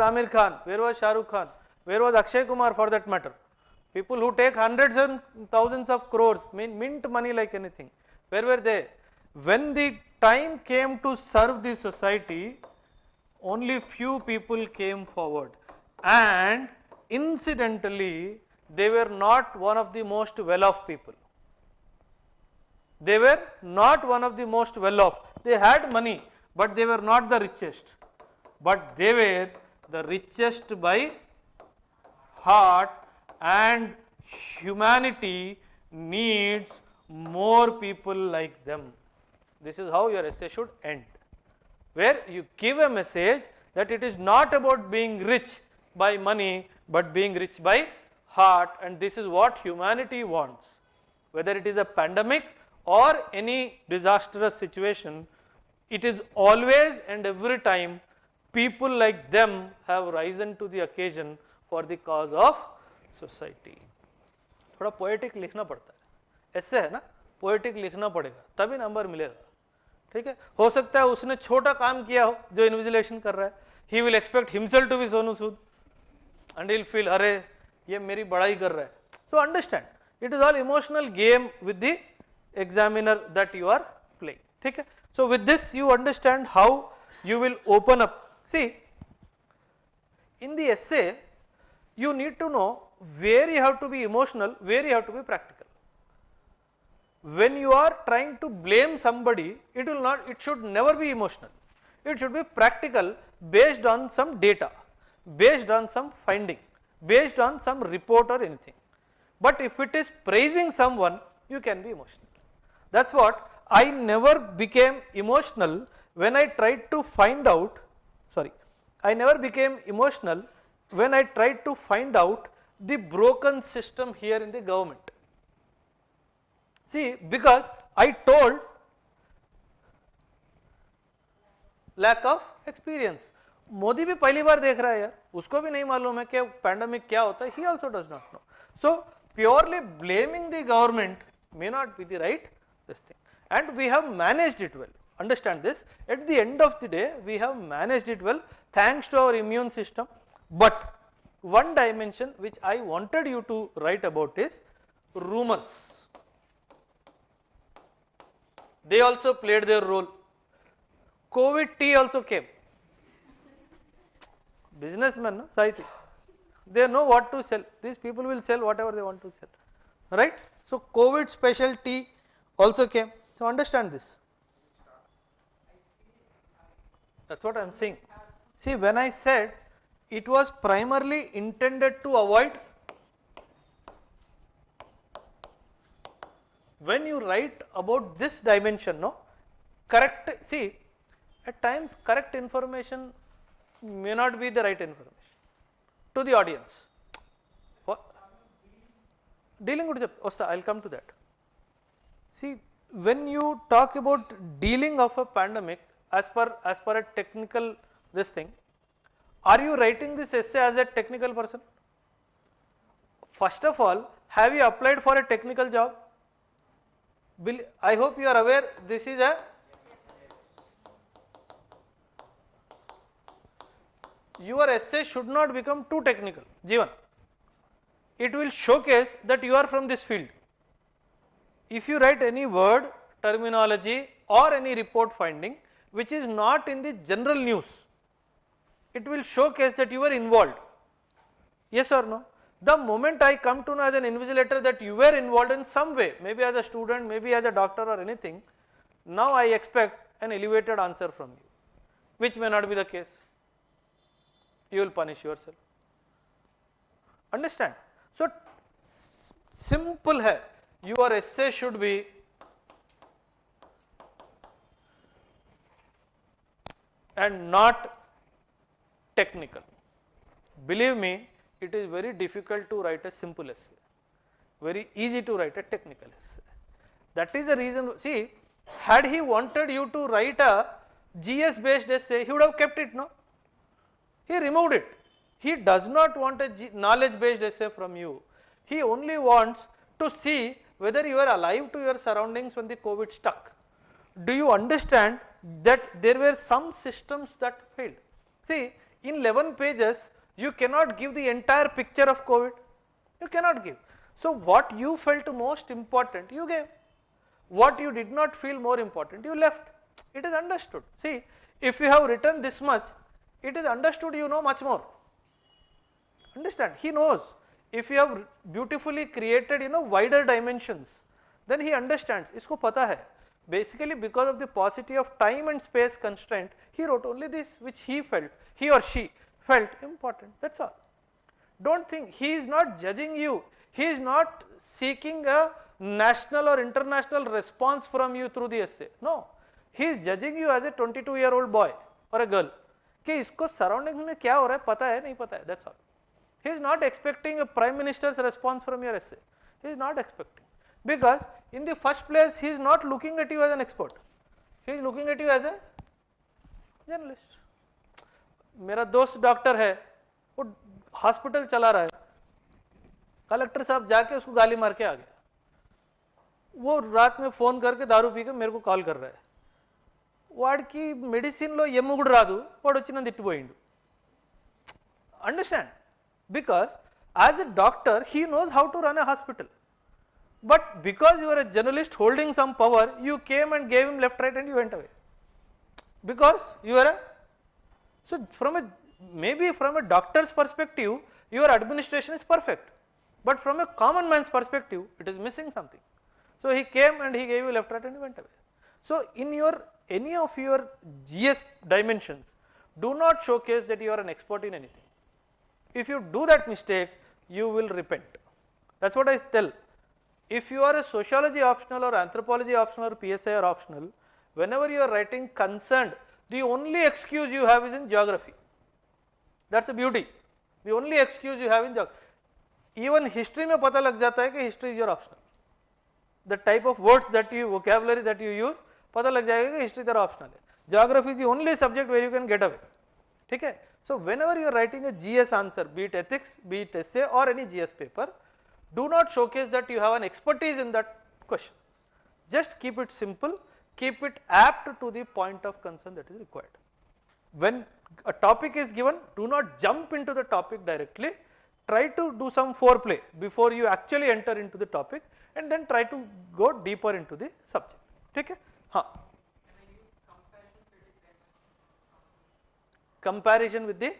Amir Khan? Where was Shahrukh Khan? Where was Akshay Kumar for that matter? People who take hundreds and thousands of crores, mint money like anything. Where were they? When the time came to serve the society, only few people came forward, and incidentally they were not one of the most well-off people. They were not one of the most well-off. They had money, but they were not the richest. But they were the richest by heart, and humanity needs more people like them. This is how your essay should end, where you give a message that it is not about being rich by money, but being rich by heart, and this is what humanity wants. Whether it is a pandemic or any disastrous situation, it is always and every time people like them have risen to the occasion for the cause of society. थोड़ा poetic लिखना पड़ता है, ऐसे है ना, poetic लिखना पड़ेगा तभी नंबर मिलेगा. ठीक है, हो सकता है उसने छोटा काम किया हो जो इन्विजिलेशन कर रहा है, he will expect himself to be Sonu Sood and he will feel अरे ये मेरी बड़ाई कर रहा है. So understand, it is all emotional game with the examiner that you are playing. ठीक है. So with this you understand how you will open up. See, in the essay you need to know where you have to be emotional, where you have to be practical. When you are trying to blame somebody, it should never be emotional. It should be practical, based on some data, based on some finding, based on some report or anything. But if it is praising someone, you can be emotional. That's what I never became emotional when I tried to find out, I never became emotional when I tried to find out the broken system here in the government. See, because I told lack of experience. Modi भी पहली बार देख रहा है यार, उसको भी नहीं मालूम है कि पैंडेमिक क्या होता है. He also does not know. So purely blaming the government may not be the right this thing. And we have managed it well. Understand this. At the end of the day, we have managed it well thanks to our immune system. But one dimension which I wanted you to write about is rumors. They also played their role. COVID tea also came. Businessmen, no? Saiti. They know what to sell. These people will sell whatever they want to sell. Right? So COVID special tea also came. So understand this. That's what I am saying. See, when I said it was primarily intended to avoid, when you write about this dimension, no, correct, see, at times correct information may not be the right information to the audience. What? Dealing with Osta, I'll come to that. See, when you talk about dealing of a pandemic as per a technical this thing, are you writing this essay as a technical person? First of all, have you applied for a technical job? I hope you are aware this is a, your essay should not become too technical. Jeevan, it will showcase that you are from this field. If you write any word, terminology or any report finding which is not in the general news, it will showcase that you were involved. Yes or no? The moment I come to know as an invigilator that you were involved in some way, maybe as a student, maybe as a doctor or anything, now I expect an elevated answer from you, which may not be the case. You will punish yourself. Understand? So simple hai, your essay should be and not technical. Believe me, it is very difficult to write a simple essay, very easy to write a technical essay. That is the reason. See, had he wanted you to write a GS based essay, he would have kept it, no? He removed it. He does not want a knowledge based essay from you. He only wants to see whether you are alive to your surroundings when the COVID struck. Do you understand that there were some systems that failed? See, in 11 pages, you cannot give the entire picture of COVID. You cannot give. So what you felt most important, you gave. What you did not feel more important, you left. It is understood. See, if you have written this much, it is understood you know much more. Understand? He knows. If you have beautifully created, wider dimensions, then he understands. Isko pata hai. Basically, because of the paucity of time and space constraint, he wrote only this which he felt, he or she felt important. That's all. Don't think, he is not judging you. He is not seeking a national or international response from you through the essay. No. He is judging you as a 22-year-old boy or a girl. कि इसको surroundings में क्या हो रहा है पता है नहीं पता है. That's all. He is not expecting a prime minister's response from your essay. He is not expecting. Because in the first place, he is not looking at you as an expert. He is looking at you as a journalist. मेरा दोस्त doctor है, वो hospital चला रहा है, collector साहब जाके उसको गाली मार के आ गया. वो रात में फोन करके दारू पी के मेरे को कॉल कर रहा है. వాడికి మెడిసిన్లో ఎమ్ముగుడు రాదు, వాడు వచ్చి నన్ను తిట్టిపోయిండు. Understand? Because as a doctor, he knows how to run a hospital. But because you are a journalist holding some power, you came and gave him left, right, and you went away. Because you are a, so maybe from a doctor's perspective, your administration is perfect. But from a common man's perspective, it is missing something. So he came and he gave you left, right, and he went away. So in any of your GS dimensions, do not showcase that you are an expert in anything. If you do that mistake, you will repent. That's what I tell. If you are a sociology optional or anthropology optional or PSI or optional, whenever you are writing concerned, the only excuse you have is in geography. That's the beauty. The only excuse you have in geography. Even history में पता लग जाता है कि history is your optional. The type of words that you, vocabulary that you use, पता लग जाएगा कि history तेरा optional है. Geography is the only subject where you can get away. ठीक है? So whenever you are writing a GS answer, be it ethics, be it essay or any GS paper, do not showcase that you have an expertise in that question. Just keep it simple, keep it apt to the point of concern that is required. When a topic is given, do not jump into the topic directly. Try to do some foreplay before you actually enter into the topic, and then try to go deeper into the subject. ठीक है? हाँ. Comparison with the?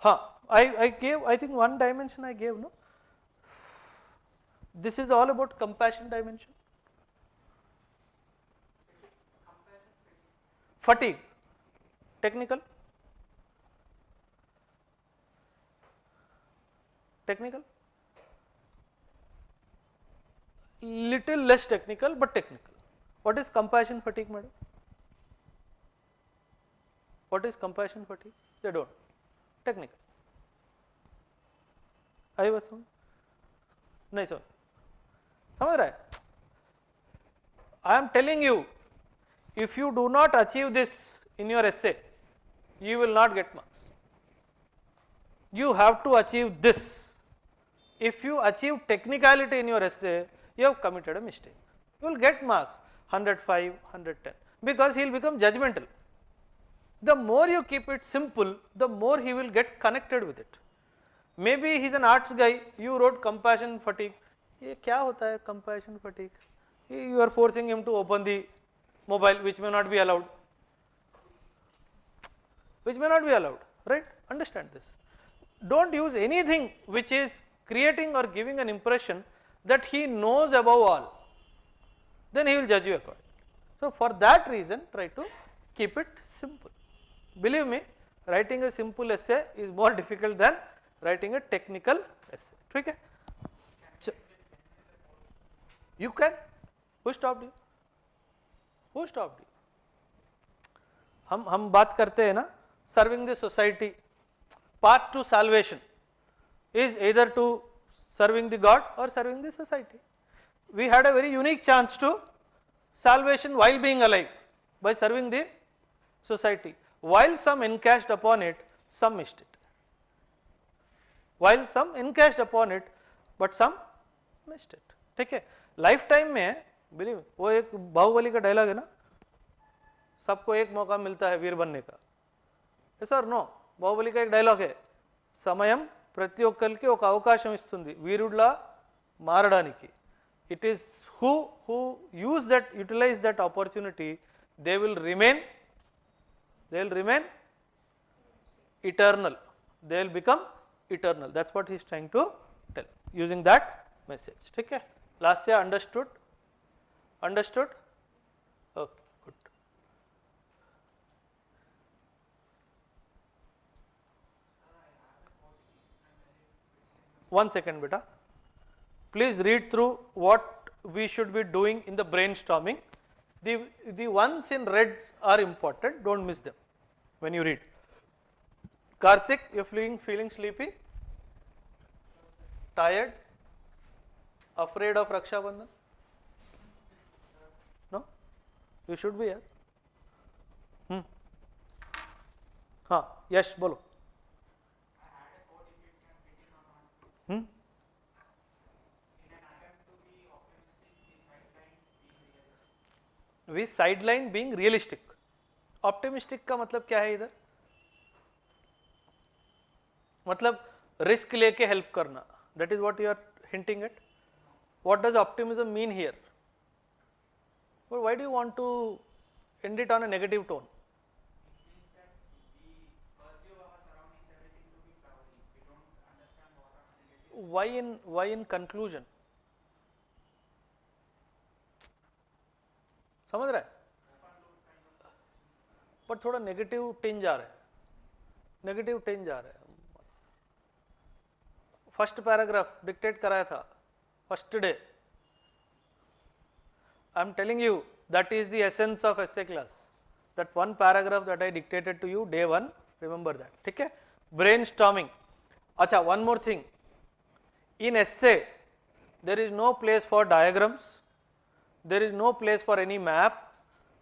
हाँ. I gave, I think one dimension I gave, no? This is all about compassion dimension. Fatigue. Technical? Technical? Little less technical, but technical. What is compassion fatigue, madam? What is compassion fatigue? They don't. Technical. आई बात समझ? नहीं समझ रहा है? I am telling you, if you do not achieve this in your essay, you will not get marks. You have to achieve this. If you achieve technicality in your essay, you have committed a mistake. You will get marks 105, 110, because he will become judgmental. The more you keep it simple, the more he will get connected with it. Maybe he is an arts guy, you wrote compassion fatigue. ये क्या होता है compassion fatigue? You are forcing him to open the mobile, which may not be allowed. Which may not be allowed, right? Understand this. Don't use anything which is creating or giving an impression that he knows above all. Then he will judge you accordingly. So for that reason, try to keep it simple. Believe me, writing a simple essay is more difficult than writing a technical essay. ठीक है? You can. Who stopped you? Who stopped you? हम बात करते हैं ना, serving the society. Path to salvation is either to serving the God or serving the society. We had a very unique chance to salvation while being alive by serving the society. While some encashed upon it, some missed it. While some encashed upon it, but some missed it. ठीक है? Life time में believe, वो एक बाहुबली का dialogue है ना, सबको एक मौका मिलता है वीर बनने का. सर नो, బాహుబలి का एक डायलॉग है, సమయం ప్రతి ఒక్కరికి ఒక అవకాశం ఇస్తుంది వీరుడిలా మారడానికి. It is who use that, utilize that opportunity, they will remain eternal. They will become eternal. That's what he is trying to tell using that message. ठीक है? Last year understood? Understood? Okay, good. One second, beta. Please read through what we should be doing in the brainstorming. The ones in red are important. Don't miss them when you read. Karthik, you're feeling sleepy? Tired? Afraid of Raksha Bandhan? No? You should be here. हाँ, यश बोलो. We sideline being realistic. Optimistic का मतलब क्या है इधर? मतलब risk लेके help करना, that is what you are hinting at. What does optimism mean here? Well, why do you want to end it on a negative tone? It means that we perceive our surroundings, everything to be cloudy. We don't understand what are the negatives. Why in conclusion? समझ रहा है? पर थोड़ा negative tinge आ रहा है, negative tinge आ रहा है. First paragraph dictate कराया था first day. I am telling you that is the essence of essay class. That one paragraph that I dictated to you day one, remember that. ठीक है? Brainstorming. अच्छा, one more thing. In essay, there is no place for diagrams. There is no place for any map.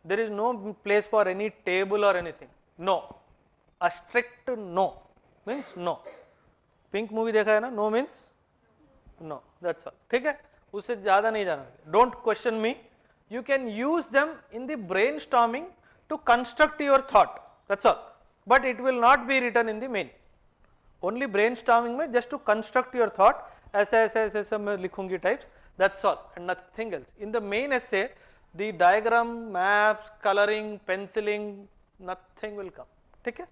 There is no place for any table or anything. No. A strict no means no. Pink movie देखा है ना? No means no. That's all. ठीक है? उससे ज़्यादा नहीं जाना. Don't question me. You can use them in the brainstorming to construct your thought. That's all. But it will not be written in the main. Only brainstorming में just to construct your thought. ऐसा मैं लिखूंगी types. That's all and nothing else. In the main essay, the diagram, maps, coloring, penciling, nothing will come. ठीक है?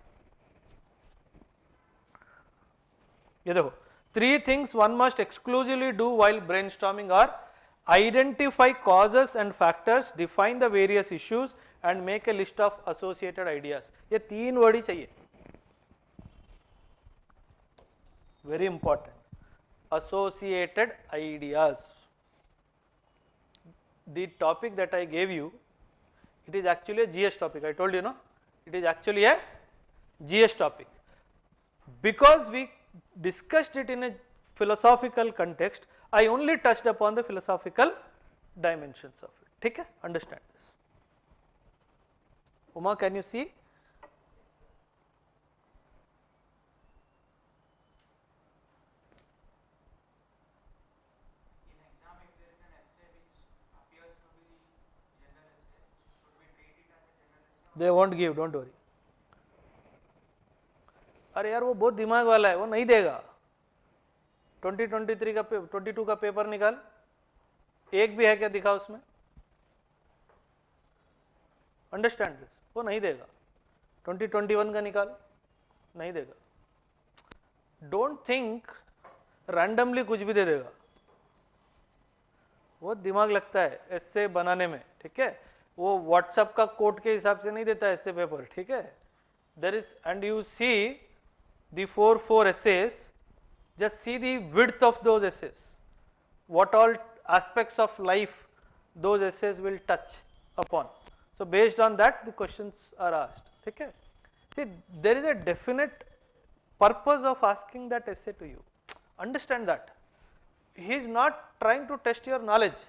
ये देखो. 3 things one must exclusively do while brainstorming are identify causes and factors, define the various issues and make a list of associated ideas. ये 3 word ही चाहिए. Very important. Associated ideas. The topic that I gave you, it is actually a GS topic. I told you, no? It is actually a GS topic. Because we discussed it in a philosophical context, I only touched upon the philosophical dimensions of it. ठीक है? Understand this. Uma, can you see? In exam, if there is an essay which appears to be general essay, should we treat it as a general essay? They won't give, don't worry. अरे यार वो बहुत दिमाग वाला है, वो नहीं देगा. 2023 का 22 का पेपर निकाल, एक भी है क्या दिखा उसमें? Understand this. वो नहीं देगा. 2021 का निकाल, नहीं देगा. डोंट थिंक रैंडमली कुछ भी दे देगा. वो दिमाग लगता है एस्से बनाने में. ठीक है? वो व्हाट्सएप का कोड के हिसाब से नहीं देता एस्से पेपर. ठीक है? There is and you see the 4 essays, just see the width of those essays, what all aspects of life those essays will touch upon. So based on that the questions are asked. Okay? See, there is a definite purpose of asking that essay to you. Understand that. He is not trying to test your knowledge.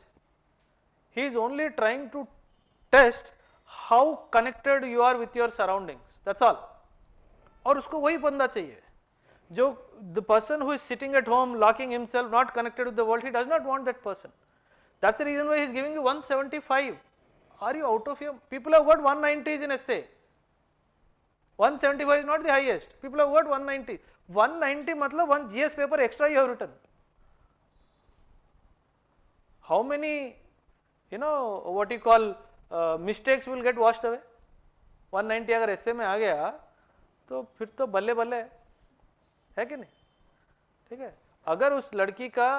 He is only trying to test how connected you are with your surroundings. That's all. और उसको वही बंदा चाहिए जो the person who is sitting at home locking himself, not connected with the world, he does not want that person. That's the reason why he is giving you 175. Are you out of your? People have got 190s in essay. 175 is not the highest. People have got 190. 190 मतलब 1 GS paper extra you have written. How many, what you call mistakes will get washed away? 190 अगर essay में आ गया तो फिर तो बल्ले बल्ले है कि नहीं. ठीक है? अगर उस लड़की का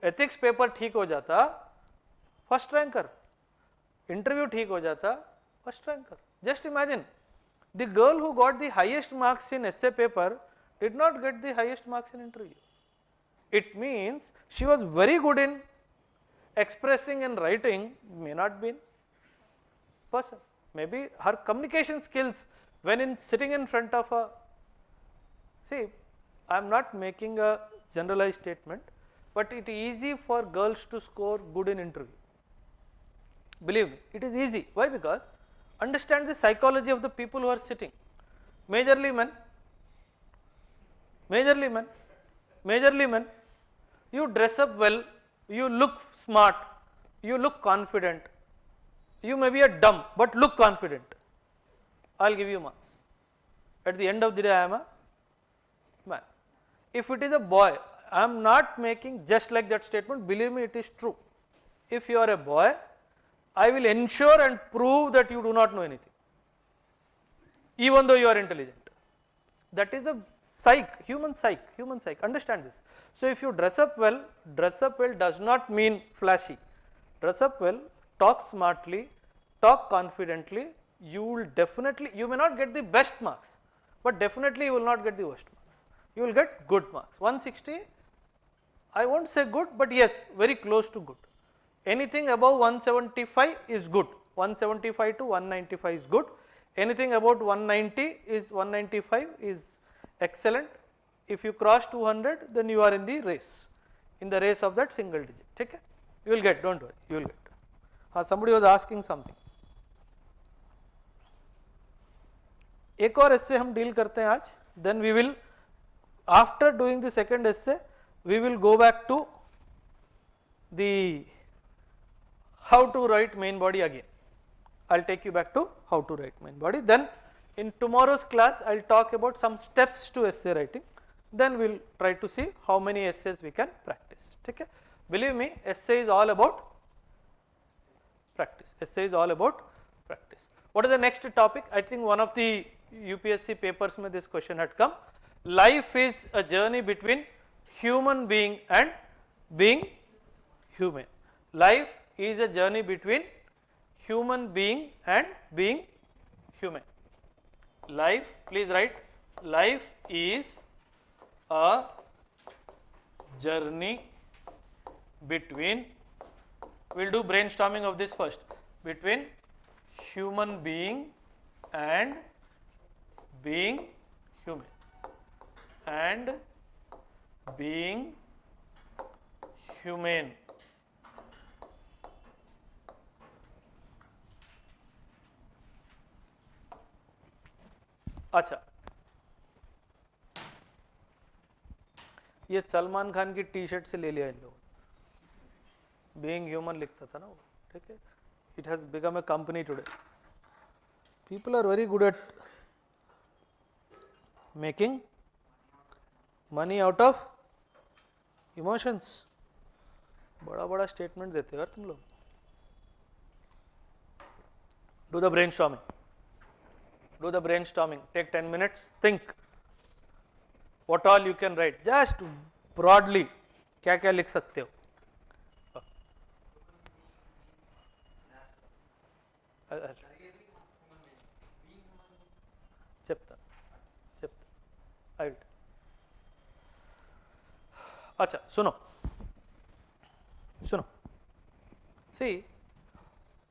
एथिक्स पेपर ठीक हो जाता, फर्स्ट रैंकर, इंटरव्यू ठीक हो जाता, first ranker. Just imagine the girl who got the highest marks in essay paper did not get the highest marks in interview. It means she was very good in expressing and writing, may not be in person. Maybe her communication skills when in sitting in front of a, see, I am not making a generalized statement, but it is easy for girls to score good in interview. Believe me, it is easy. Why? Because understand the psychology of the people who are sitting. Majorly men, majorly men, majorly men. You dress up well, you look smart, you look confident. You may be a dumb, but look confident. I will give you marks. At the end of the day, I am a man. If it is a boy, I am not making just like that statement, believe me, it is true. If you are a boy, I will ensure and prove that you do not know anything, even though you are intelligent. That is a human psyche, understand this. So if you dress up well does not mean flashy. Dress up well, talk smartly, talk confidently, you will definitely, you may not get the best marks, but definitely you will not get the worst marks. You will get good marks. 160, I won't say good, but yes, very close to good. Anything above 175 is good. 175 to 195 is good. Anything about 195 is excellent. If you cross 200, then you are in the race of that single digit. Okay? You will get, don't worry, you will get. Somebody was asking something. एक और essay हम deal करते हैं आज. Then we will, after doing the second essay, we will go back to the how to write main body again. I'll take you back to how to write main body. Then in tomorrow's class, I'll talk about some steps to essay writing. Then we'll try to see how many essays we can practice. Okay? Believe me, essay is all about practice. Essay is all about practice. What is the next topic? I think one of the UPSC papers mein this question had come. Life is a journey between human being and being human. Life is a journey between human being and being human. Life, please write, life is a journey between, we'll do brainstorming of this first, between human being and being human and being humane. अच्छा, ये सलमान खान की T shirt से ले लिया इन लोगों, being human लिखता था ना वो, ठीक है. It has become a company today. People are very good at making money out of emotions. बड़ा बड़ा स्टेटमेंट देते हो यार तुम लोग. Do the brainstorming. Do the brainstorming, take 10 minutes, think what all you can write, just broadly क्या क्या लिख सकते हो. చెప్తా I will. अच्छा सुनो see,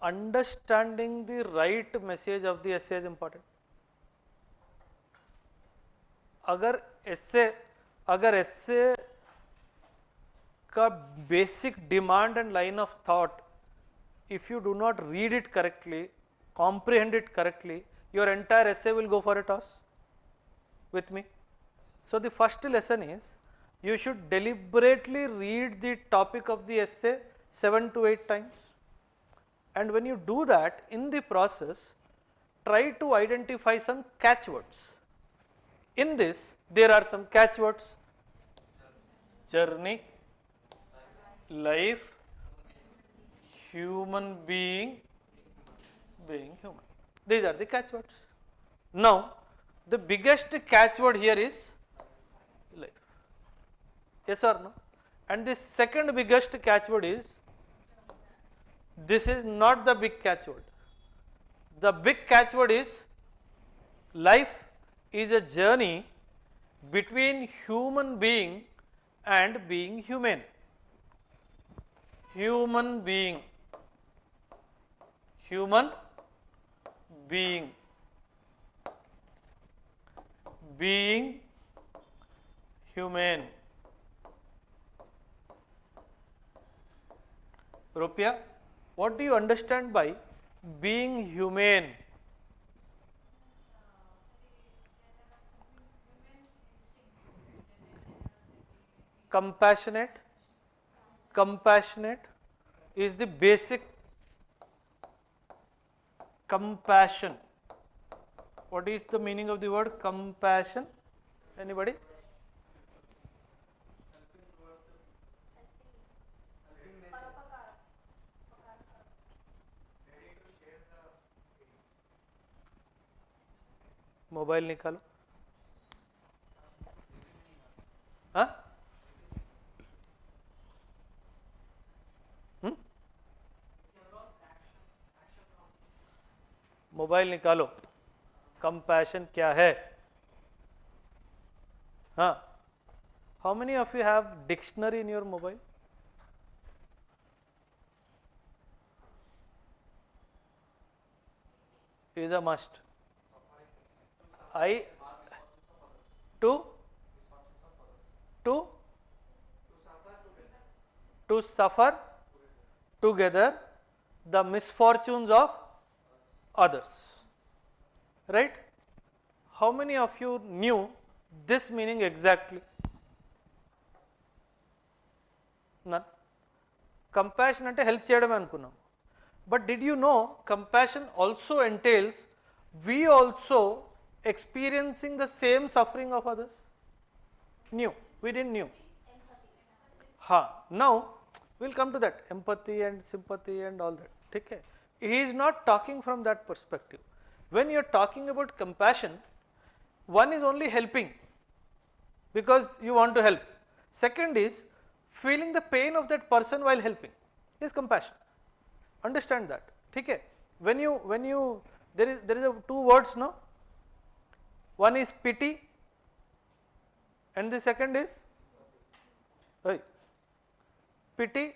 understanding the right message of the essay is important. अगर essay का basic demand and line of thought, if you do not read it correctly, comprehend it correctly, your entire essay will go for a toss. With me? So the first lesson is, you should deliberately read the topic of the essay 7 to 8 times. And when you do that, in the process, try to identify some catchwords. In this, there are some catchwords: journey, life, human being, being human. These are the catchwords. Now, the biggest catchword here is life. Yes or no? And the second biggest catchword is, this is not the big catchword. The big catchword is, life is a journey between human being and being human. Human being, being human. Rupiah, what do you understand by being humane? Compassionate is the basic. Compassion, what is the meaning of the word compassion? Anybody? Mobile निकालो. हाँ? Mobile निकालो. Compassion क्या है? हाँ. How many of you have dictionary in your mobile? Is a must. I to suffer together the misfortunes of others. Right? How many of you knew this meaning exactly? None. Compassion ante help cheyadame anukunnam. But did you know compassion also entails we also experiencing the same suffering of others? Knew. We didn't knew. Now we'll come to that. Empathy and sympathy and all that. Okay? He is not talking from that perspective. When you are talking about compassion, one is only helping because you want to help. Second is feeling the pain of that person while helping is compassion. Understand that. Okay? When you there is a two words, no? One is pity and the second is pity.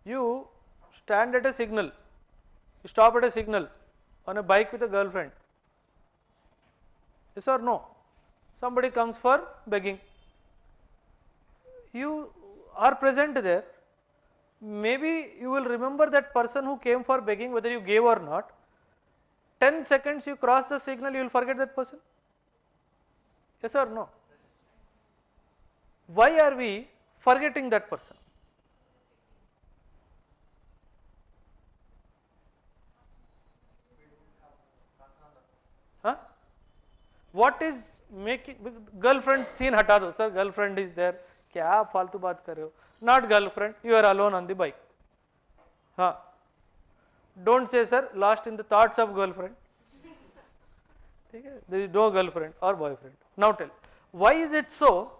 You stand at a signal, you stop at a signal on a bike with a girlfriend. Yes or no? Somebody comes for begging. You are present there. Maybe you will remember that person who came for begging, whether you gave or not. 10 seconds you cross the signal, you will forget that person. Yes or no? Why are we forgetting that person? Huh? What is making girlfriend scene hata do, sir, girlfriend is there. क्या फालतू बात कर रहे हो? Not girlfriend, you are alone on the bike. हाँ. Don't say, sir, lost in the thoughts of girlfriend. There is no girlfriend or boyfriend. Now tell, why is it so?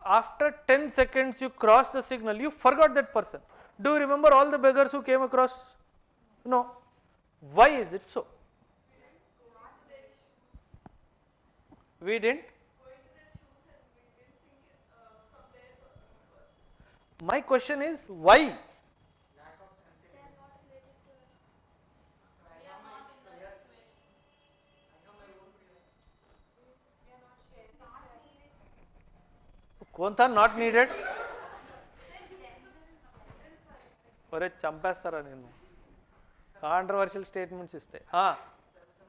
After 10 seconds you cross the signal, you forgot that person. Do you remember all the beggars who came across? No. Why is it so? We didn't. My question is why? They are not related to it. We are not in that situation. We are not shared. Not needed. कौन था not needed? अरे चंपेస్తారా నేను controversial statements ఇస్తే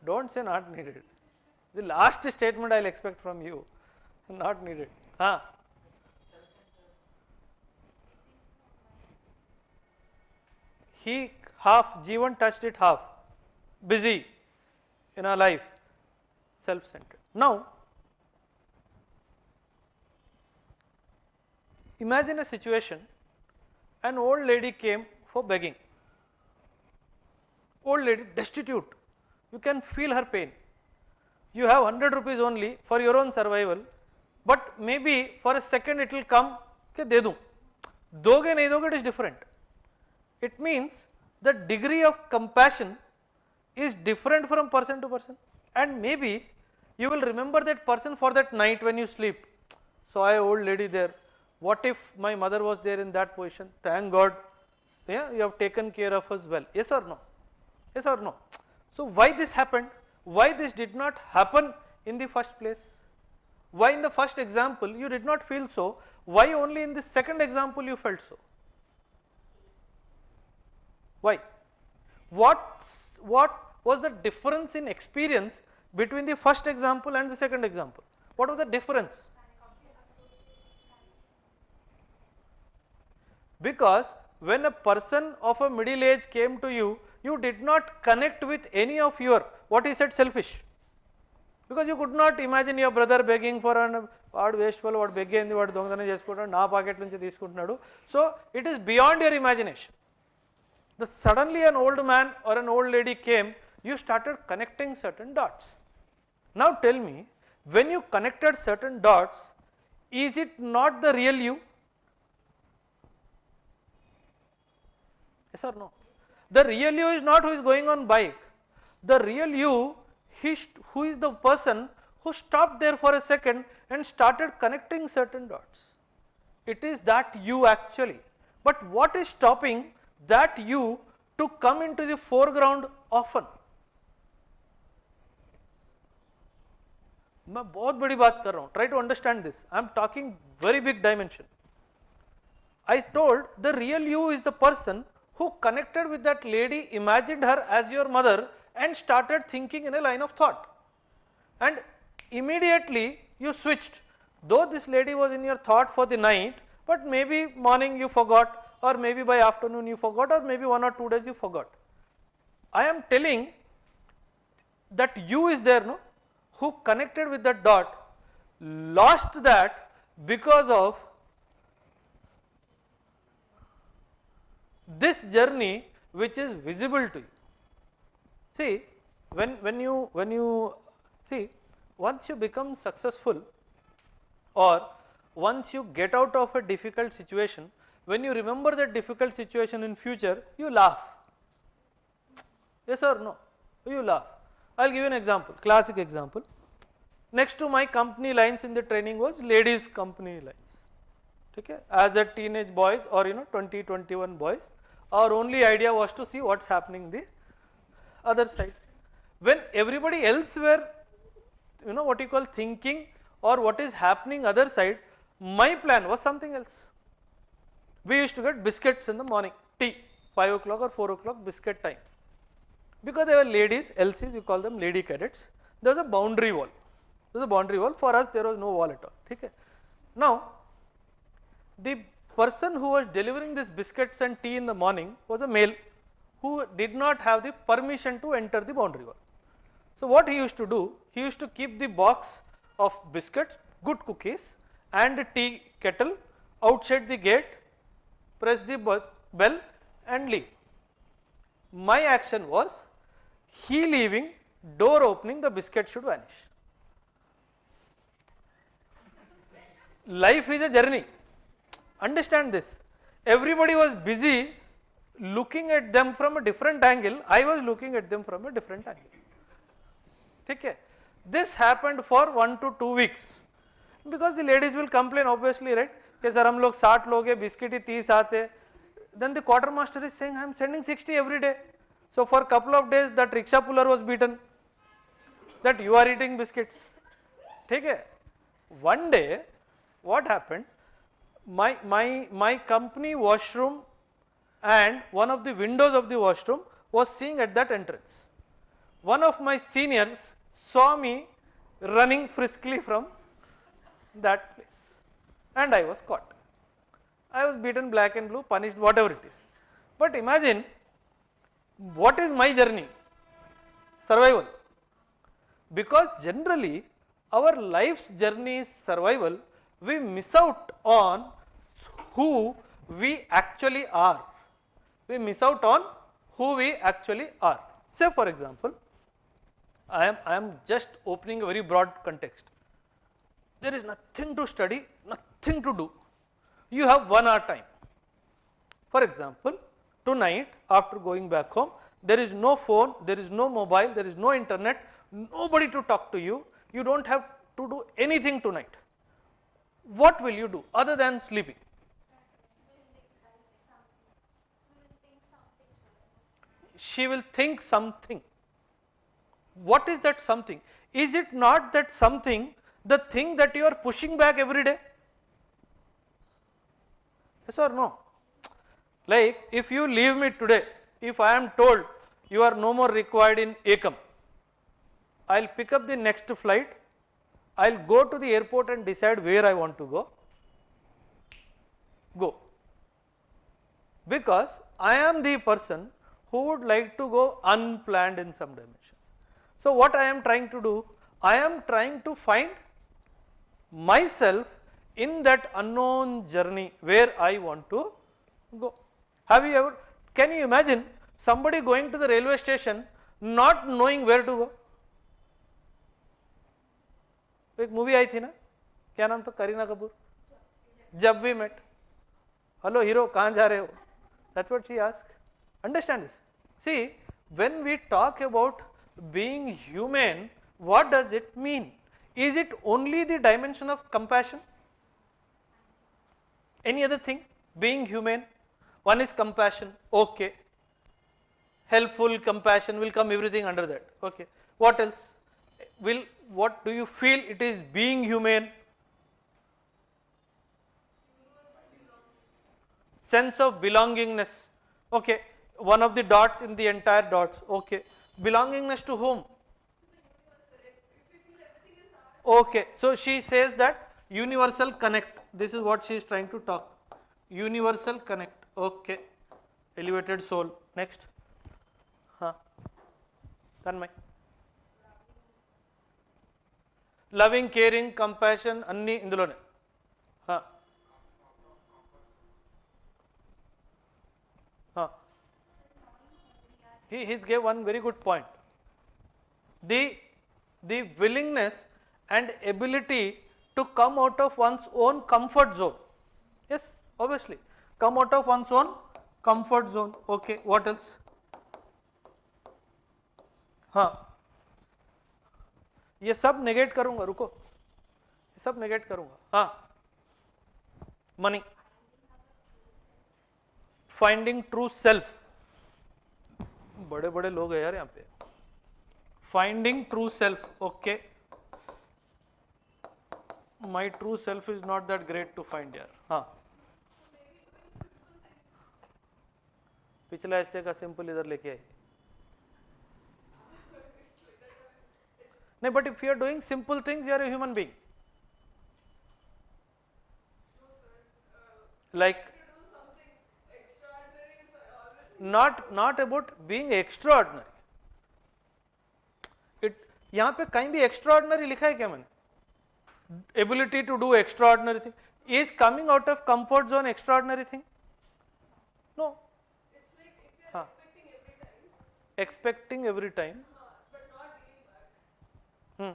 don't say not needed the last statement I will expect from you not needed he half Jeevan touched it half busy in our life self-centered. Now imagine a situation, an old lady came for begging, old lady destitute, you can feel her pain, you have 100 rupees only for your own survival, but maybe for a second it will come ke de दूं, दोगे नहीं दोगे, it is different. It means the degree of compassion is different from person to person, and maybe you will remember that person for that night when you sleep. Saw an old lady there. What if my mother was there in that position? Thank God, yeah, you have taken care of us well. Yes or no? Yes or no? So why this happened? Why this did not happen in the first place? Why in the first example you did not feel so? Why only in the second example you felt so? Why? What was the difference in experience between the first example and the second example? What was the difference? Because when a person of a middle age came to you, you did not connect with any of your, what he said, selfish. Because you could not imagine your brother begging for an వాడు waste fellow, వాడు బెగ్గేంది, వాడు దొంగతనం చేసుకుంటాడు, నా pocket నుంచి తీసుకుంటున్నాడు. So it is beyond your imagination. The suddenly an old man or an old lady came, you started connecting certain dots. Now tell me, when you connected certain dots, is it not the real you? Yes or no? The real you is not who is going on bike. The real you, who is the person who stopped there for a second and started connecting certain dots. It is that you actually. But what is stopping that you to come into the foreground often? मैं बहुत बड़ी बात कर रहा हूँ. Try to understand this. I am talking very big dimension. I told the real you is the person who connected with that lady, imagined her as your mother and started thinking in a line of thought. And immediately you switched. Though this lady was in your thought for the night, but maybe morning you forgot, or maybe by afternoon you forgot, or maybe 1 or 2 days you forgot. I am telling that you is there, no, who connected with that dot, lost that because of this journey which is visible to you. See, when you see, once you become successful or once you get out of a difficult situation, when you remember that difficult situation in future, you laugh. Yes or no? You laugh. I will give you an example, classic example. Next to my company lines in the training was ladies company lines. Okay? As a teenage boys or 20, 21 boys, our only idea was to see what's happening the other side. When everybody else were what you call thinking or what is happening other side, my plan was something else. We used to get biscuits in the morning, tea, 5 o'clock or 4 o'clock biscuit time. Because they were ladies, LCs, we call them lady cadets, there was a boundary wall. There was a boundary wall, for us there was no wall at all. Okay? Now, the person who was delivering this biscuits and tea in the morning was a male who did not have the permission to enter the boundary wall. So what he used to do, he used to keep the box of biscuits, good cookies and tea kettle outside the gate, press the bell and leave. My action was, he leaving, door opening, the biscuit should vanish. Life is a journey. Understand this. Everybody was busy looking at them from a different angle. I was looking at them from a different angle. Okay? This happened for 1 to 2 weeks. Because the ladies will complain, obviously, right? Okay, sir, hum log 60 log hai, biscuit hi 30 aate. Then the quartermaster is saying, I am sending 60 every day. So for a couple of days, that rickshaw puller was beaten. That you are eating biscuits. Okay? One day, what happened? My company washroom and one of the windows of the washroom was seeing at that entrance. One of my seniors saw me running friskily from that place and I was caught. I was beaten black and blue, punished, whatever it is. But imagine, what is my journey? Survival. Because generally our life's journey is survival, we miss out on who we actually are. We miss out on who we actually are. Say for example, I am just opening a very broad context. There is nothing to study, nothing to do. You have 1 hour time. For example, tonight after going back home, there is no phone, there is no mobile, there is no internet, nobody to talk to you, you don't have to do anything tonight. What will you do other than sleeping? She will think something. What is that something? Is it not that something, the thing that you are pushing back every day? Yes or no? Like if you leave me today, if I am told you are no more required in Ekam, I will pick up the next flight, I will go to the airport and decide where I want to go. Because I am the person who would like to go unplanned in some dimensions. So what I am trying to do, I am trying to find myself in that unknown journey where I want to go. Have you ever, Can you imagine somebody going to the railway station not knowing where to go? एक movie आई थी ना, क्या नाम था, करीना कपूर, जब we met, hello hero कहाँ जा रहे हो, that's what she asked. Understand this? See, when we talk about being human, what does it mean? Is it only the dimension of compassion? Any other thing? Being human, one is compassion, okay. Helpful, compassion will come everything under that, okay. What else? What do you feel it is being human? Sense of belongingness, okay. One of the dots in the entire dots, okay. Belongingness to whom? Okay, so she says that universal connect, this is what she is trying to talk. Universal connect, okay. Elevated soul, next. Tanmay. Loving, caring, compassion, anni indulone. He gave one very good point. The willingness and ability to come out of one's own comfort zone. Yes, obviously. Come out of one's own comfort zone. Okay, what else? ये सब negate करूंगा, रुको, ये सब negate करूंगा. Money, finding true self, बड़े बड़े लोग हैं यार यहाँ पे. Finding true self, okay. My true self is not that great to find यार. पिछला ऐसे का सिंपल इधर लेके आई. No, but if you are doing simple things, you are a human being. Like, not about being extraordinary. यहाँ पे कहीं भी extraordinary लिखा है क्या मैंने? Ability to do extraordinary thing. Is coming out of comfort zone extraordinary thing? No. It's like if you are expecting every time. Expecting every time. But not giving back. If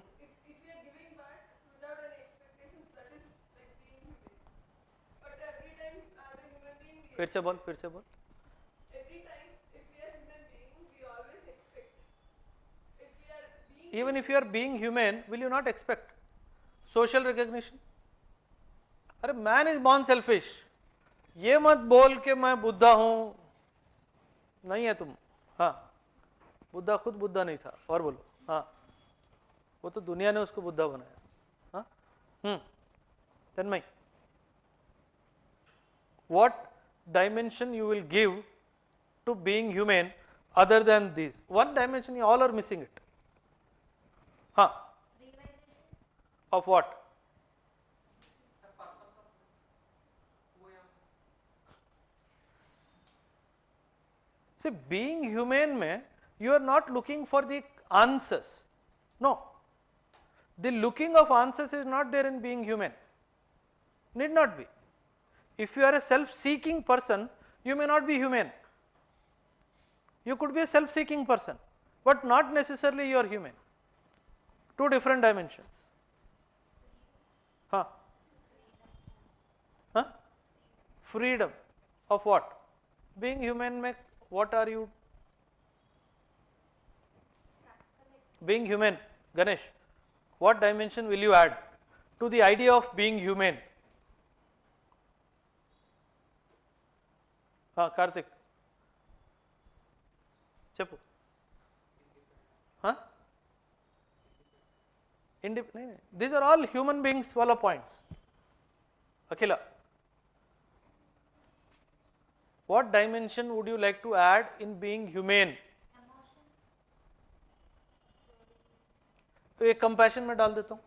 you are giving back without any expectations, that is like being human. But every time as a human being, फिर से बोल. every time if we are human being, we always expect. If we are being Even if you are being human, will you not expect social recognition? अरे man is born selfish. ये मत बोल के मैं बुद्धा हूं, नहीं है तुम. बुद्धा खुद बुद्धा नहीं था. और बोलो. वो तो दुनिया ने उसको बुद्धा बनाया. तन्मय, what dimension you will give to being human other than these? One dimension, you all are missing it. Of what? See, being human mein, you are not looking for the answers. No. The looking of answers is not there in being human. Need not be. If you are a self-seeking person, you may not be human. You could be a self-seeking person, but not necessarily you are human. Two different dimensions. Freedom of what? Being human mein, what are you? Being human, Ganesh, what dimension will you add to the idea of being human? Karthik, cheppu. These are all human beings wala points. Akhila, what dimension would you like to add in being humane? तो एक compassion में डाल देता हूँ.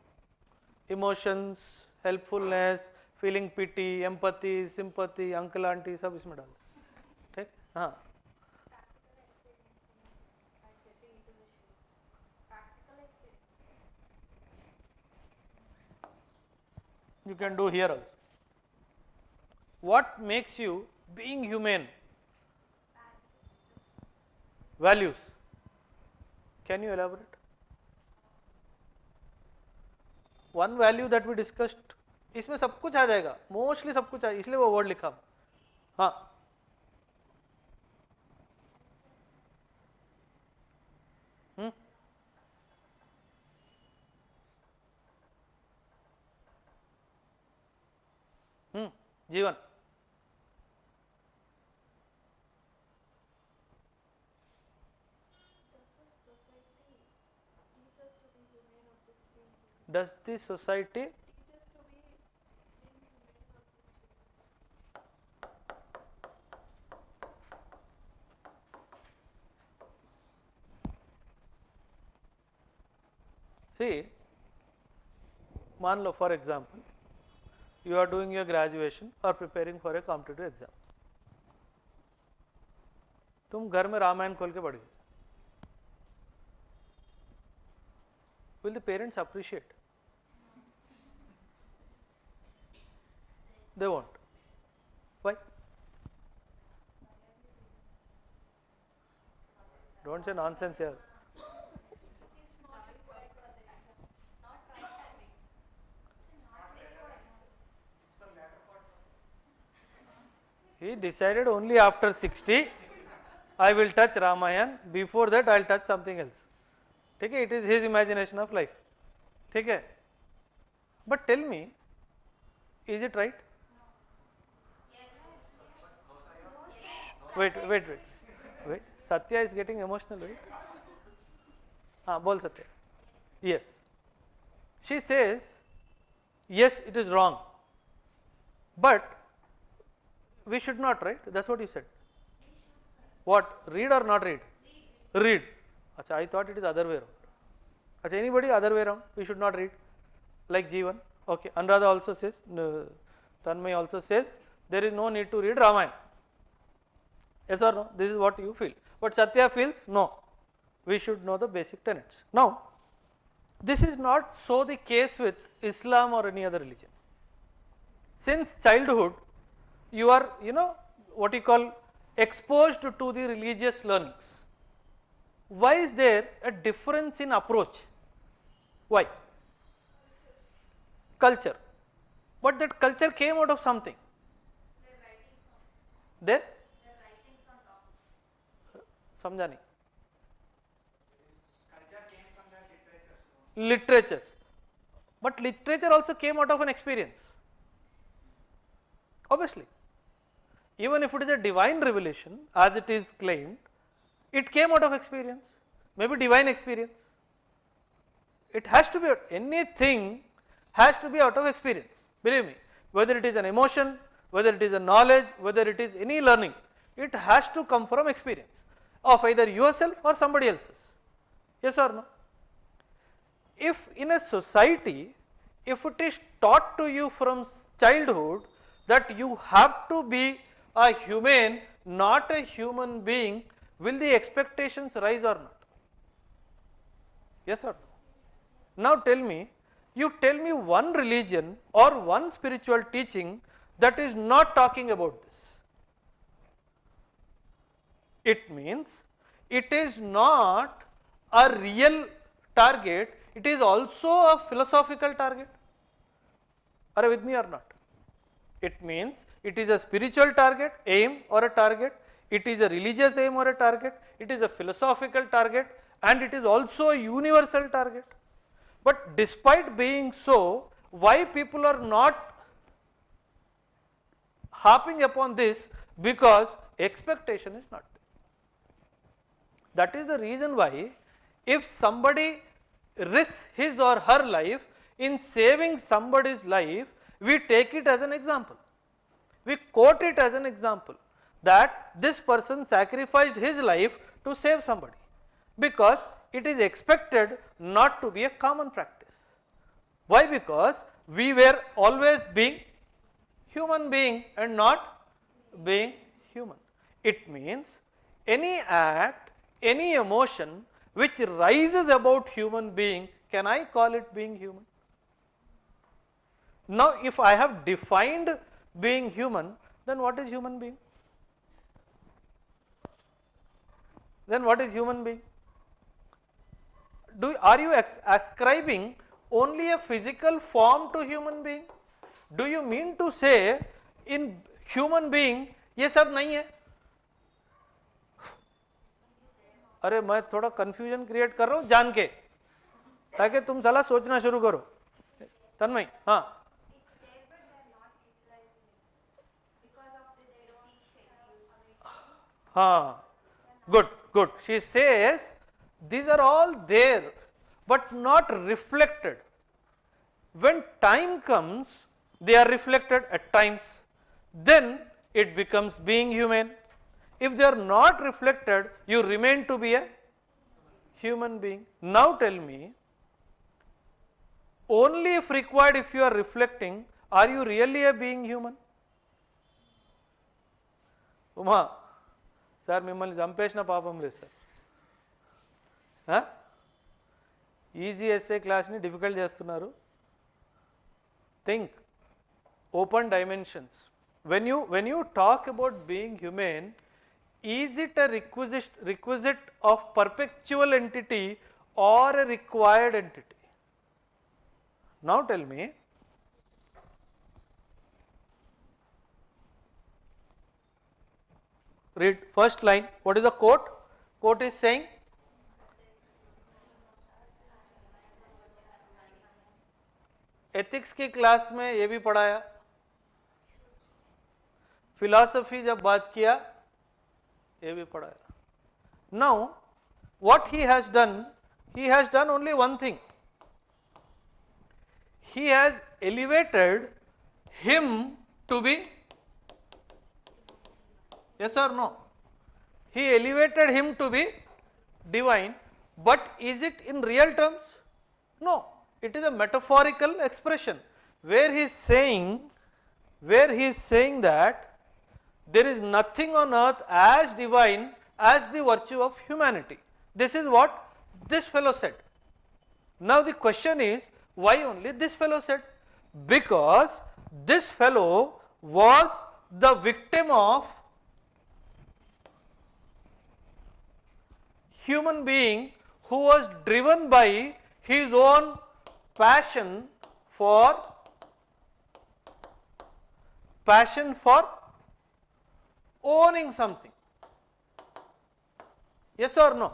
Emotions, helpfulness, feeling पिटी, empathy, sympathy, uncle aunty सब इसमें डाल दे. ठीक. You can do here also. What makes you being humane? values. Can you elaborate? One value that we discussed, इसमें सब कुछ आ जाएगा, मोस्टली सब कुछ आ, इसलिए वो वर्ड लिखा. हाँ, जीवन. Does the society see, मान लो for example, you are doing your graduation or preparing for a competitive exam. तुम घर में रामायण खोल के पढ़ गए. Will the parents appreciate? They won't. Why? Don't say nonsense here. He decided only after 60 I will touch Ramayana, before that I will touch something else. ठीक है, it is his imagination of life. ठीक है, but tell me, is it right? Wait. Satya is getting emotional, right? हाँ, बोल Satya. Yes. She says, yes, it is wrong, but we should not, right? That's what you said. What? Read or not read? Read. Achha, I thought it is other way around. Achha, anybody other way around? We should not read. Like Jeevan. Okay. Anuradha also says, Tanmay also says, there is no need to read Ramayana. Yes or no? This is what you feel. But Satya feels, no. We should know the basic tenets. Now, this is not so the case with Islam or any other religion. Since childhood, you are, what you call, exposed to the religious learnings. Why is there a difference in approach? Why? Culture. But that culture came out of something. Their writings on topics. समझा नहीं. Culture came from the literature. Literatures. But literature also came out of an experience. Obviously. Even if it is a divine revelation, as it is claimed, it came out of experience, maybe divine experience. It has to be, anything has to be out of experience, believe me. Whether it is an emotion, whether it is a knowledge, whether it is any learning, it has to come from experience of either yourself or somebody else's. Yes or no? If in a society, if it is taught to you from childhood that you have to be a human, not a human being, will the expectations rise or not? Yes or no? Now tell me, you tell me one religion or one spiritual teaching that is not talking about this. It means it is not a real target, it is also a philosophical target. Are you with me or not? It means it is a spiritual target, aim or a target, it is a religious aim or a target, it is a philosophical target, and it is also a universal target. But despite being so, why people are not harping upon this? Because expectation is not there. That is the reason why if somebody risks his or her life in saving somebody's life, we take it as an example. We quote it as an example that this person sacrificed his life to save somebody, because it is expected not to be a common practice. Why? Because we were always being human being and not being human. It means any act, any emotion which rises about human being, can I call it being human? Now, if I have defined being human, then what is human being? then what is human being? Are you ascribing only a physical form to human being? Do you mean to say in human being ये सब नहीं है? अरे मैं थोड़ा confusion create कर रहा हूं जान के, ताकि तुम साला सोचना शुरू करो. तन्मय, हाँ. हाँ, good, good. She says these are all there but not reflected. When time comes, they are reflected at times. Then it becomes being human. If they are not reflected, you remain to be a human being. Now tell me, only if required, if you are reflecting, are you really a being human? Uma, sir, మిమ్మల్ని చంపేసిన పాపం లేదు sir. Easy SA క్లాస్ని difficult చేస్తున్నారు. Think, open dimensions. When you talk about being human, is it a requisite of perpetual entity or a required entity? Now tell me. Read first line. What is the quote? Quote is saying, ethics की class में ये भी पढ़ाया, philosophy जब बात किया ये भी पढ़ाया. Now what he has done only one thing. He has elevated him to be, yes or no? He elevated him to be divine, but is it in real terms? No, it is a metaphorical expression where he is saying that there is nothing on earth as divine as the virtue of humanity. This is what this fellow said. Now the question is, why only this fellow said? Because this fellow was the victim of human being who was driven by his own passion for owning something. Yes or no?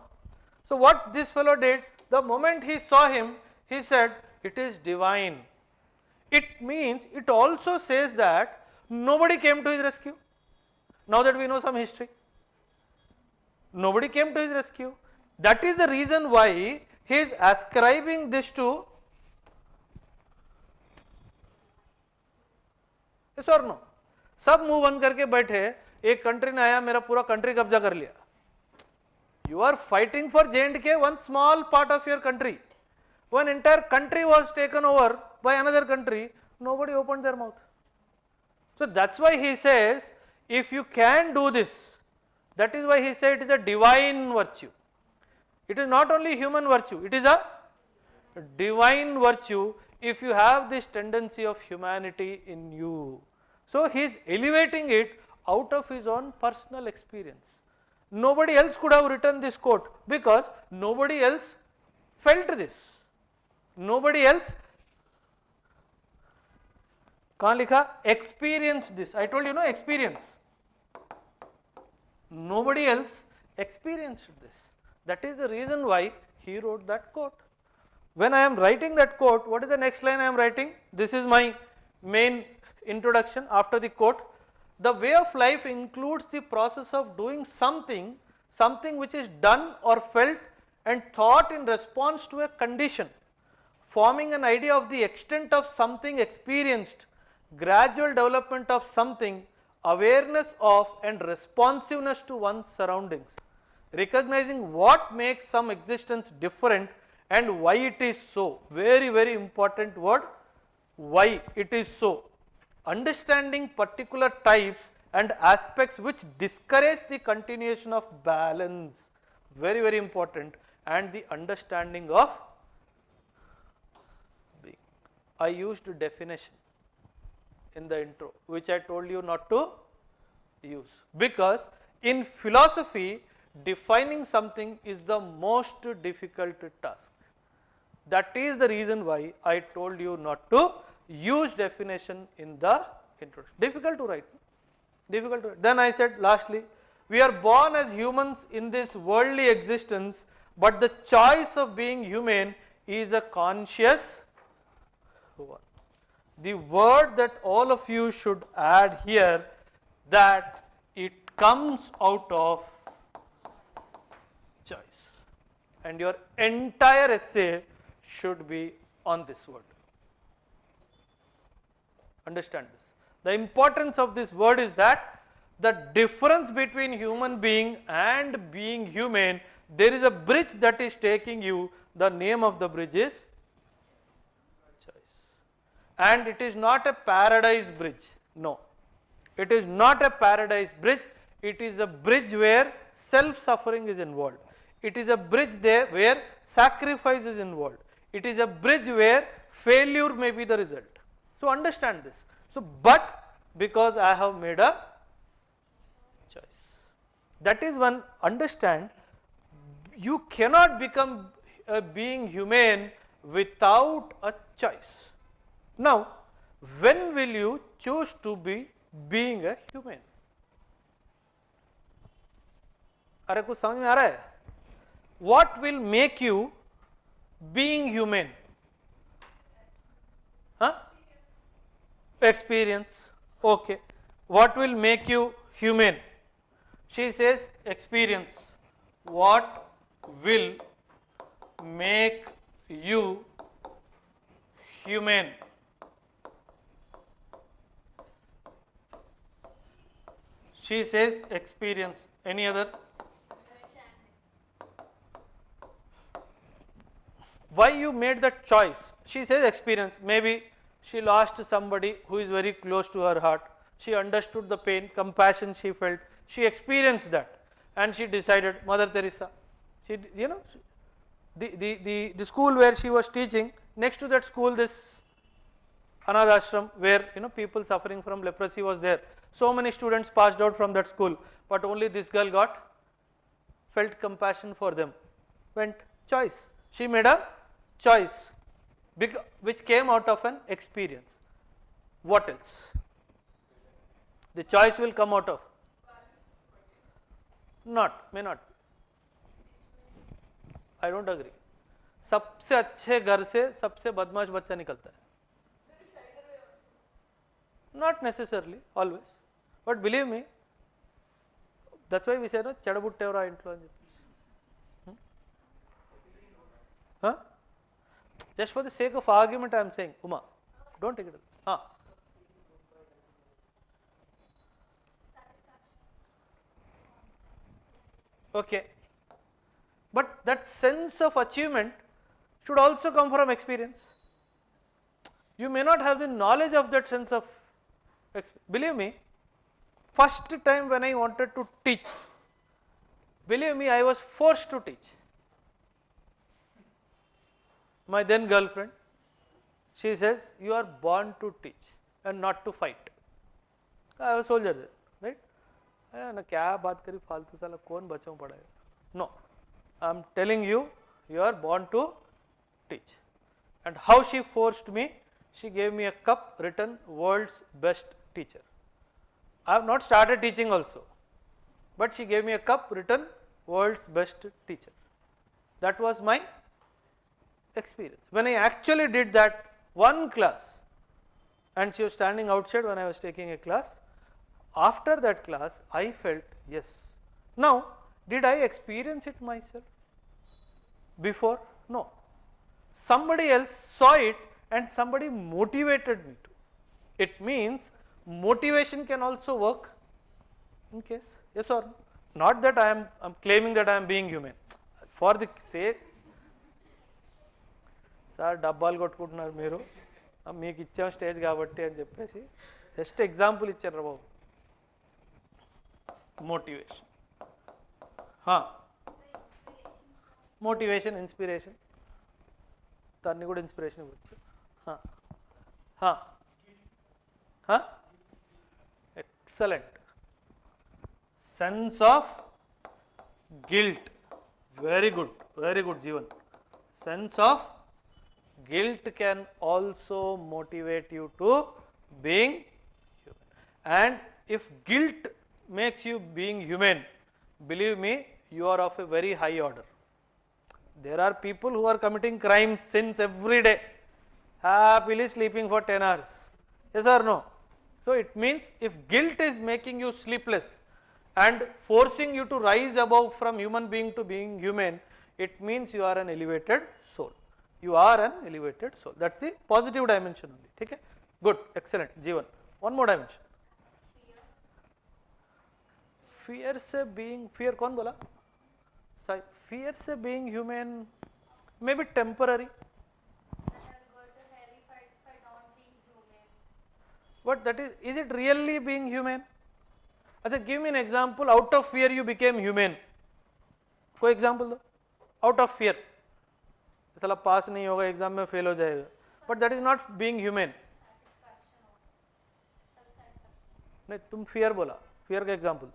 So what this fellow did, the moment he saw him, he said, it is divine. It means, it also says that nobody came to his rescue. Now that we know some history, nobody came to his rescue. That is the reason why he is ascribing this to, yes or no? सब मुंह बंद करके बैठे, एक country ने आया मेरा पूरा कंट्री कब्जा कर लिया. You are fighting for J&K, one small part of your country. When entire country was taken over by another country, nobody opened their mouth. So that's why he says, if you can do this, that is why he said it is a divine virtue. It is not only human virtue, it is a divine virtue if you have this tendency of humanity in you. So he is elevating it out of his own personal experience. Nobody else could have written this quote because nobody else felt this. Nobody else, कहाँ लिखा? Experienced this. I told you, no, experience. Nobody else experienced this. That is the reason why he wrote that quote. When I am writing that quote, what is the next line I am writing? This is my main introduction after the quote. The way of life includes the process of doing something which is done or felt and thought in response to a condition, forming an idea of the extent of something experienced, gradual development of something, awareness of and responsiveness to one's surroundings, recognizing what makes some existence different and why it is so. Very, very important word, why it is so. Understanding particular types and aspects which discourage the continuation of balance, very, very important, and the understanding of being. I used definition in the intro, which I told you not to use, because in philosophy defining something is the most difficult task. That is the reason why I told you not to use definition in the introduction. Difficult to write. Difficult to write. Then I said lastly, we are born as humans in this worldly existence, but the choice of being human is a conscious one. The word that all of you should add here, that it comes out of choice, and your entire essay should be on this word. Understand this. The importance of this word is that the difference between human being and being human, there is a bridge that is taking you. The name of the bridge is choice. And it is not a paradise bridge. No. It is not a paradise bridge. It is a bridge where self-suffering is involved. It is a bridge there where sacrifice is involved. It is a bridge where failure may be the result. So understand this. So, but because I have made a choice. That is one, understand, you cannot become a being humane without a choice. Now, when will you choose to be being a human? अरे कुछ समझ में आ रहा है? What will make you being human? Huh? Experience. Okay. What will make you human? She says experience. What will make you human? She says experience. Any other? Why you made that choice? She says experience. Maybe she lost somebody who is very close to her heart. She understood the pain, compassion she felt. She experienced that, and she decided. Mother Teresa, she, you know, the school where she was teaching, next to that school, this Anadh ashram where people suffering from leprosy was there. So many students passed out from that school, but only this girl felt compassion for them. Went choice. She made a choice, which came out of an experience. What else? The choice will come out of. May not. I don't agree. सबसे अच्छे घर से सबसे बदमाश बच्चा निकलता है. Not necessarily, always. But believe me, that's why we say no చెడబుట్టెవరా ఇంట్లో అని చెప్పి. Huh? Just for the sake of argument I am saying, Uma, don't take it. Okay. But that sense of achievement should also come from experience. You may not have the knowledge of that sense of believe me, first time when I wanted to teach, believe me, I was forced to teach. My then girlfriend, she says, you are born to teach and not to fight. I was a soldier there, right? ना क्या बात करी फालतू साला कौन बच्चों पढ़ाएगा? No, I am telling you, you are born to teach. And how she forced me? She gave me a cup written world's best teacher. I have not started teaching also, but she gave me a cup written world's best teacher. That was my experience. When I actually did that one class, and she was standing outside when I was taking a class, after that class I felt yes. Now, did I experience it myself before? No. Somebody else saw it and somebody motivated me to. It means motivation can also work in case, yes or no? Not that I am claiming that I am being human. For the sake, sir డబ్బాలు కొట్టుకుంటున్నారు మీరు, మీకు ఇచ్చాం stage కాబట్టి అని చెప్పేసి just example ఇచ్చారు బాబు. Motivation, motivation, inspiration, దాన్ని కూడా ఇన్స్పిరేషన్ ఇవ్వచ్చు. Excellent. Sense of guilt. Very good, Jeevan. Sense of guilt can also motivate you to being human. And if guilt makes you being human, believe me, you are of a very high order. There are people who are committing crimes, sins every day, happily sleeping for 10 hours. Yes or no? So it means if guilt is making you sleepless and forcing you to rise above from human being to being human, it means you are an elevated soul. You are an elevated soul. That's the positive dimension only. Okay? Good, excellent. Jeevan. One more dimension. Fear से being, fear कौन बोला? Fear से being human may be temporary. But that is it really being human? अच्छा, give me an example. Out of fear you became human. कोई example दो. Out of fear. साला पास नहीं होगा एग्जाम में फेल हो जाएगा. But that is not being human. नहीं, तुम fear बोला. Fear का example.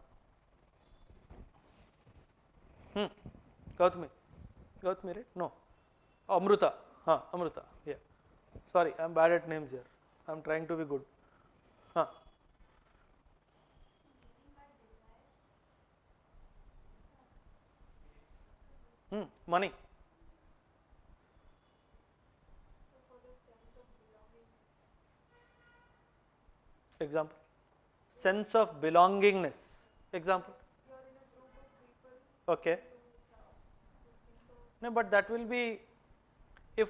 Gautami, right? No. Amruta. Amruta. Yeah. Sorry, I am bad at names here. I am trying to be good. Money. Example. Sense of belongingness. Example. Okay. No, but that will be, if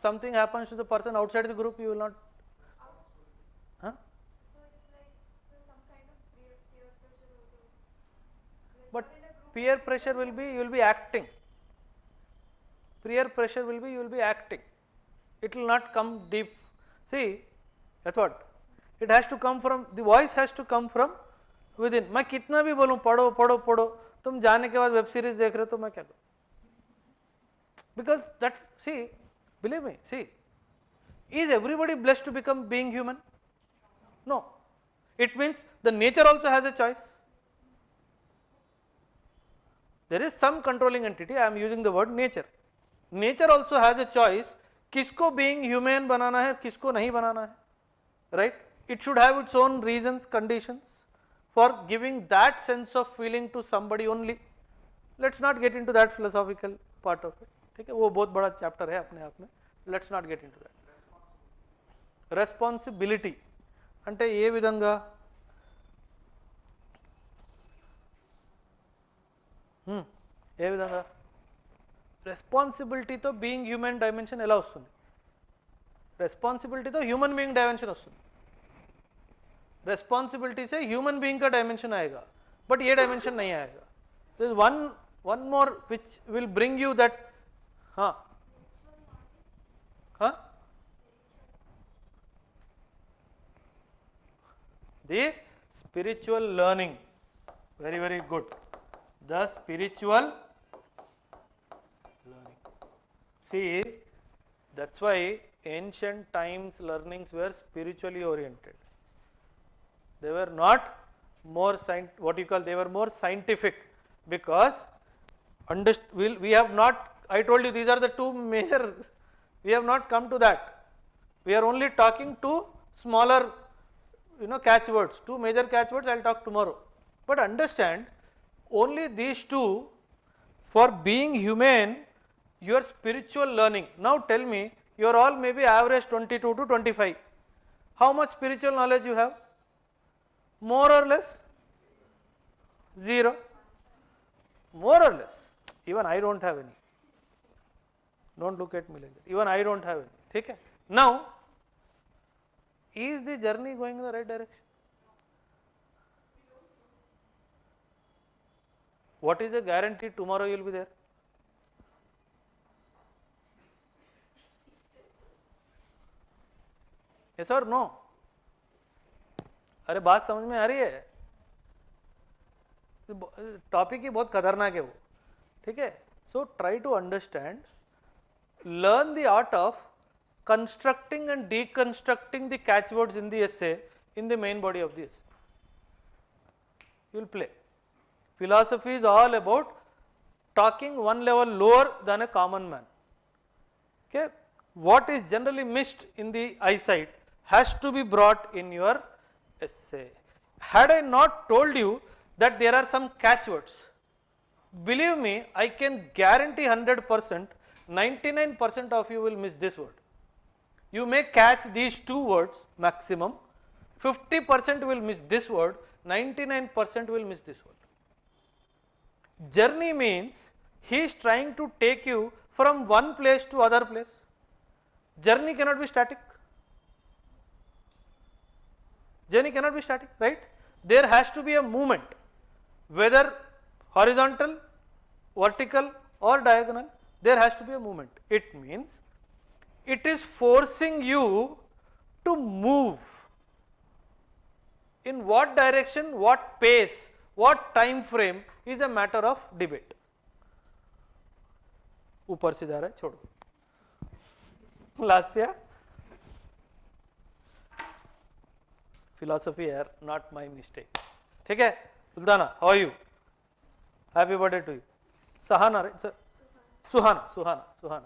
something happens to the person outside the group, you will not. Huh? So it's like some kind of peer pressure also. Like But you're in a group peer pressure will be, you will be acting. Peer pressure will be, you will be acting. It will not come deep. See, that's what. It has to come from, the voice has to come from within. मैं कितना भी बोलूं पढ़ो पढ़ो पढ़ो, तुम जाने के बाद वेब सीरीज देख रहे हो तो मैं क्या करूं? Because that, see, believe me, see, is everybody blessed to become being human? No. It means the nature also has a choice. There is some controlling entity, I am using the word nature. Nature also has a choice, किसको being human बनाना है, किसको नहीं बनाना है, right? It should have its own reasons, conditions for giving that sense of feeling to somebody only. Let's not get into that philosophical part of it. ठीक है, वो बहुत बड़ा चैप्टर है अपने आप में. Let's not get into that. Responsibility అంటే ఏ విధంగా? ఏ విధంగా రెస్పాన్సిబిలిటీతో బీయింగ్ హ్యూమన్ డైమెన్షన్ ఎలా వస్తుంది? రెస్పాన్సిబిలిటీతో హ్యూమన్ बीइंग डायमेंशन వస్తుంది. रेस्पॉन्सिबिलिटी से ह्यूमन बीइंग का डायमेंशन आएगा, बट ये डायमेंशन नहीं आएगा. There is one more which will bring you that. The spiritual learning. Very, very good. The spiritual learning. See, that's why ancient times learnings were spiritually oriented. They were not more they were more scientific, because we have not, I told you these are the two major, we have not come to that. We are only talking to smaller, catchwords, two major catchwords I will talk tomorrow. But understand, only these two, for being human, your spiritual learning. Now tell me, you are all maybe average 22 to 25. How much spiritual knowledge you have? More or less? Zero. More or less. Even I don't have any. Don't look at me like that. Even I don't have any. Okay? Now, is the journey going in the right direction? What is the guarantee tomorrow you will be there? Yes or no? अरे बात समझ में आ रही है? Topic ही बहुत खतरनाक है वो. ठीक है? So try to understand, learn the art of constructing and deconstructing the catchwords in the essay in the main body of the essay. You will play. Philosophy is all about talking one level lower than a common man. Okay, what is generally missed in the eyesight has to be brought in your essay. Had I not told you that there are some catchwords, believe me, I can guarantee 100%, 99% of you will miss this word. You may catch these two words maximum, 50% will miss this word, 99% will miss this word. Journey means he is trying to take you from one place to other place. Journey cannot be static. Journey cannot be static, right? There has to be a movement, whether horizontal, vertical or diagonal, there has to be a movement. It means it is forcing you to move. In what direction, what pace, what time frame is a matter of debate. ऊपर से जा रहा है, छोड़ो. Lasya, philosophy error, not my mistake. ठीक है, Sultana, how are you? Happy birthday to you. Sahana, right? Sir? Suhana.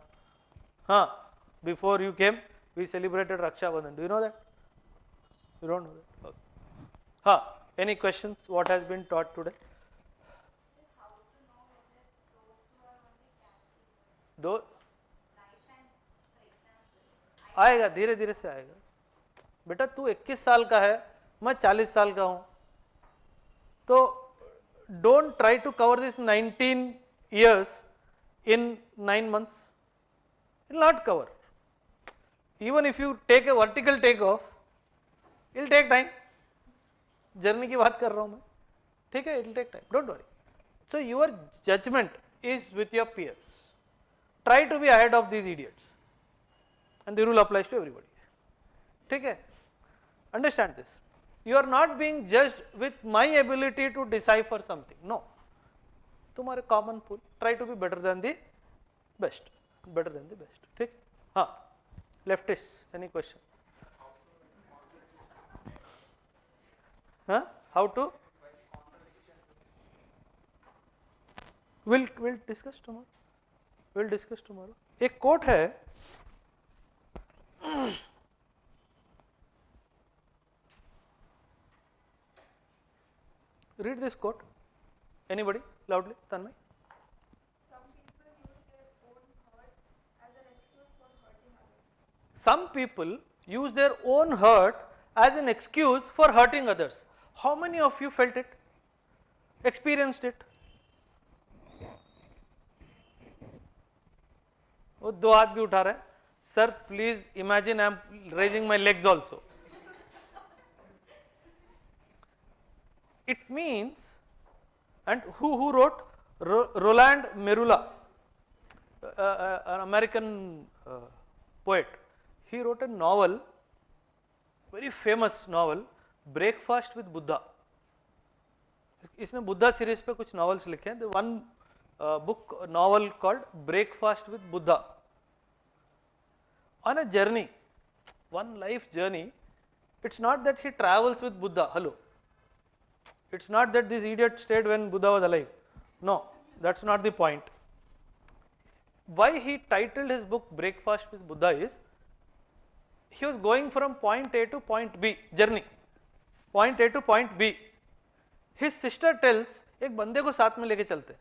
हाँ, before you came, we celebrated Raksha Bandhan. Do you know that? You don't know that? Okay. हाँ, any questions? What has been taught today? How to know whether those two are only catchy words? दो Life and, for example, आएगा, धीरे धीरे से आएगा. बेटा तू 21 साल का है, मैं 40 साल का हूं, तो don't try to cover this 19 years in 9 months. It will not cover. Even if you take a vertical takeoff, it will take time. Journey की बात कर रहा हूं मैं, ठीक है? It will take time. Don't worry. So your judgment is with your peers. Try to be ahead of these idiots, and the rule applies to everybody. ठीक है? Understand this. You are not being judged with my ability to decipher something. No. तुम्हारे common pool. Try to be better than the best. Better than the best. ठीक? हाँ. Leftists. Any questions? Huh? How to? We'll discuss tomorrow. We'll discuss tomorrow. एक quote है. Read this quote. Anybody? Loudly. Tanmay. Some people use their own hurt as an excuse for hurting others. Some people use their own hurt as an excuse for hurting others. How many of you felt it? Experienced it? वो दो हाथ भी उठा रहा है. Sir, please imagine I am raising my legs also. It means, and who wrote? Roland Merula, an American poet. He wrote a novel, very famous novel, Breakfast with Buddha. इसने Buddha series पे कुछ novels लिखे हैं. The one book novel called Breakfast with Buddha. On a journey, one life journey, it's not that he travels with Buddha. Hello. It's not that this idiot stayed when Buddha was alive. No, that's not the point. Why he titled his book Breakfast with Buddha is, he was going from point A to point B, journey. Point A to point B. His sister tells, एक बंदे को साथ में लेके चलते हैं.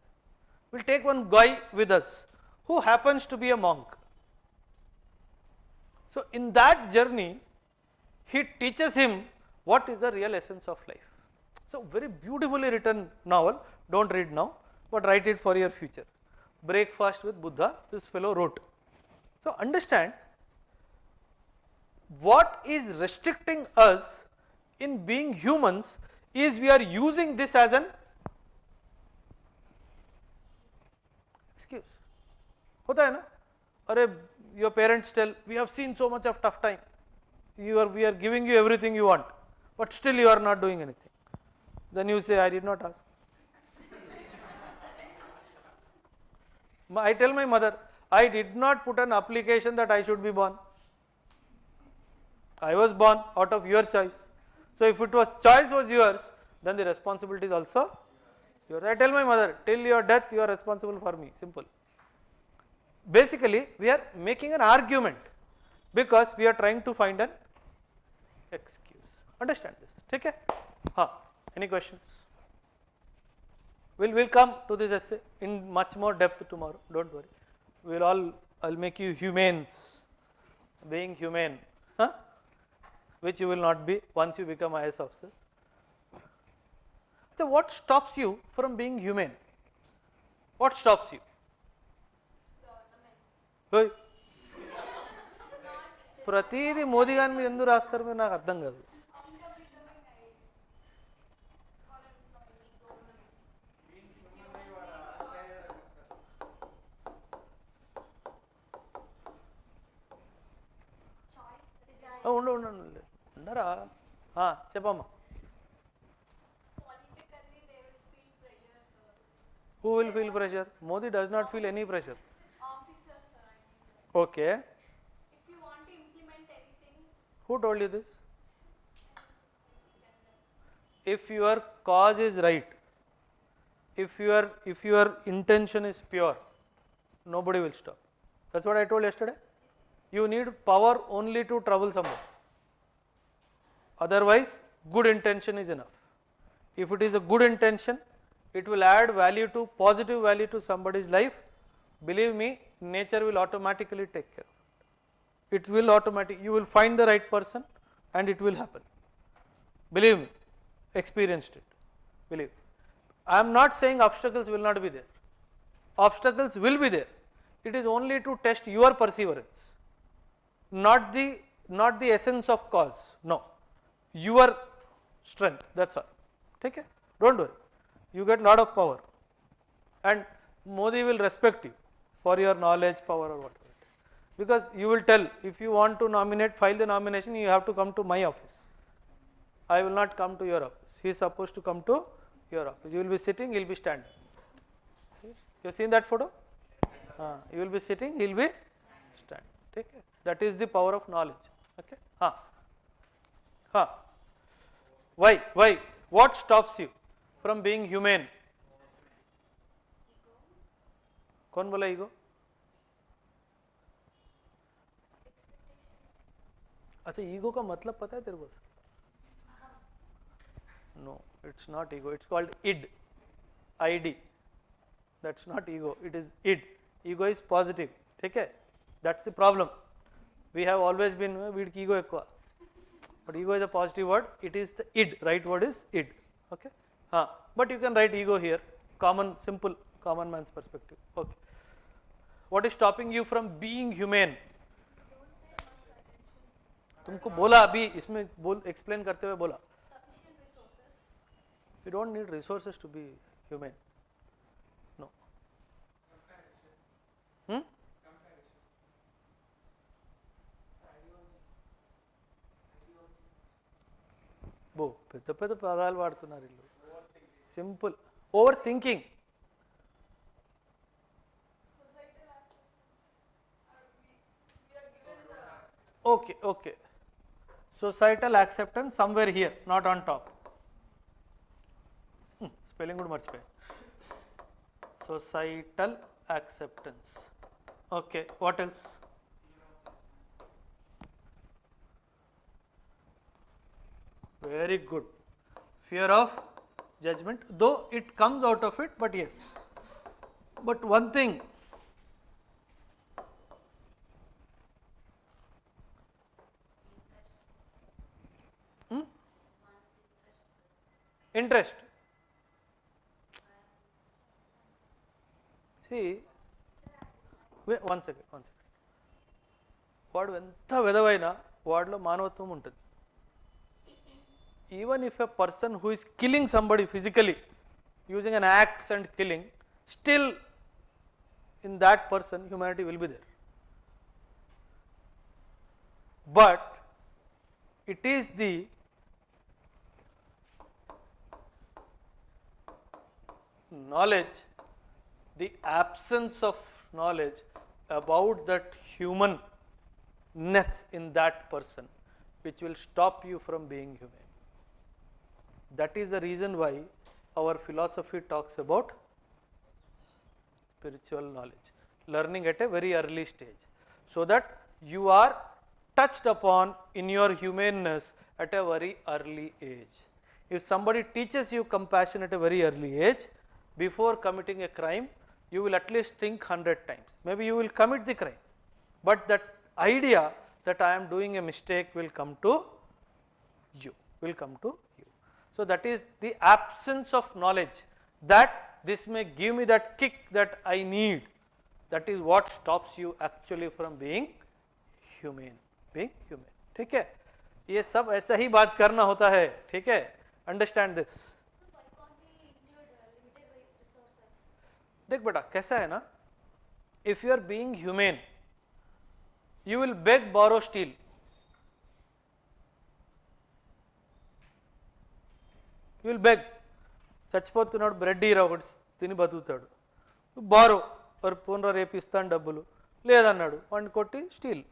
We'll take one guy with us who happens to be a monk. So in that journey, he teaches him what is the real essence of life. So very beautifully written novel. Don't read now, but write it for your future. Breakfast with Buddha, this fellow wrote. So understand, what is restricting us in being humans is we are using this as an excuse. होता है ना? अरे, your parents tell, we have seen so much of tough time. We are giving you everything you want, but still you are not doing anything. Then you say, I did not ask. I tell my mother, I did not put an application that I should be born. I was born out of your choice. So if it was choice was yours, then the responsibility is also I tell my mother, till your death you are responsible for me, simple. Basically we are making an argument because we are trying to find an excuse. Understand this? Okay? Any questions? We'll come to this essay in much more depth tomorrow, don't worry. I'll make you humanes, being humane, which you will not be once you become IAS officers. So what stops you from being humane? What stops you? ప్రతిదీ మోదీ గారి మీద ఎందుకు రాస్తారు మీరు నాకు అర్థం కాదు. ఉండరా చెప్పమ్మా. Who will feel pressure? Modi does not feel any pressure. Officers, sir, I mean. Okay. If you want to implement anything, Who told you this? If your cause is right, if your intention is pure, nobody will stop. That's what I told yesterday. You need power only to trouble someone. Otherwise, good intention is enough. If it is a good intention, it will add value to positive value to somebody's life. Believe me, nature will automatically take care of it. It will automatically, you will find the right person and it will happen. Believe me, experienced it. Believe. I am not saying obstacles will not be there. Obstacles will be there. It is only to test your perseverance, not the essence of cause. No, your strength. That's all. Take care. Don't worry. You get lot of power, and Modi will respect you for your knowledge, power, or whatever. Because you will tell, if you want to nominate, file the nomination, you have to come to my office. I will not come to your office. He is supposed to come to your office. You will be sitting, he will be standing. You have seen that photo? You will be sitting, he will be standing. Take care. That is the power of knowledge. Okay? Why? What stops you from being humane? कौन बोला ego? अच्छा ego का मतलब पता है तेरे को? No, it's not ego. It's called id. id. That's not ego. It is id. Ego is positive. ठीक है? That's the problem. We have always been with ego ekwa. But ego is a positive word. It is the id. Right word is id. Okay? But you can write ego here. Common, simple, common man's perspective. Okay. What is stopping you from being humane? तुमको बोला अभी इसमें explain करते हुए बोला. sufficient resources. You don't need resources to be humane. No. పెద్ద పెద్ద పదాలు వాడుతున్నారు వీళ్ళు. Simple. Over thinking. Okay. Societal acceptance somewhere here, not on top. Spelling good marchipoya. Societal acceptance. Okay, what else? Very good. Fear of judgment, though it comes out of it, but yes. But one thing, interest. See, wait, one second. వాడు ఎంత వెదవైనా వాడిలో మానవత్వం ఉంటుంది. Even if a person who is killing somebody physically, using an axe and killing, still in that person humanity will be there. But it is the knowledge, the absence of knowledge about that humanness in that person which will stop you from being humane. That is the reason why our philosophy talks about spiritual knowledge, learning at a very early stage, so that you are touched upon in your humaneness at a very early age. If somebody teaches you compassion at a very early age, before committing a crime, you will at least think 100 times. Maybe you will commit the crime, but that idea that I am doing a mistake will come to you, So that is the absence of knowledge, that this may give me that kick that I need. That is what stops you actually from being humane. ठीक है, ये सब ऐसा ही बात करना होता है, ठीक है, अंडरस्टैंड दिस. देख बेटा कैसा है ना, if you are being humane you will beg, borrow, steal. You will beg. చచ్చిపోతున్నాడు, బ్రెడ్ ఈరా ఒకటి తిని బతుకుతాడు, బారో మరి పునర రేపిస్తాను డబ్బులు, లేదన్నాడు వాడిని కొట్టి స్టీల్.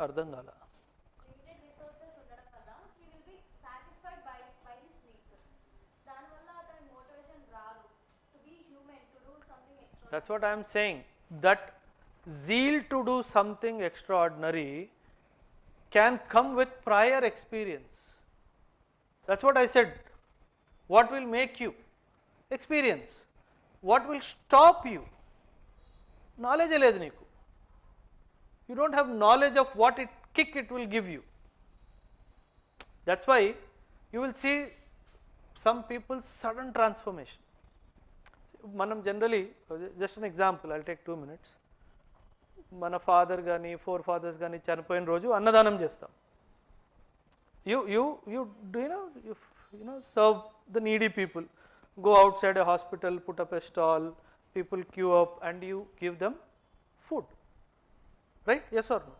అర్థం కాల. That's what I am saying, that zeal to do something extraordinary can come with prior experience. That's what I said. What will make you? Experience. What will stop you? Knowledge లేదు నీకు. You don't have knowledge of what kick it will give you. That's why you will see some people's sudden transformation. మనం generally just an example, I take 2 minutes. మన father కానీ four fathers కానీ చనిపోయిన రోజు అన్నదానం చేస్తాం. you do you know serve the needy people, go outside a hospital, put up a stall, people queue up and you give them food, right? Yes or no?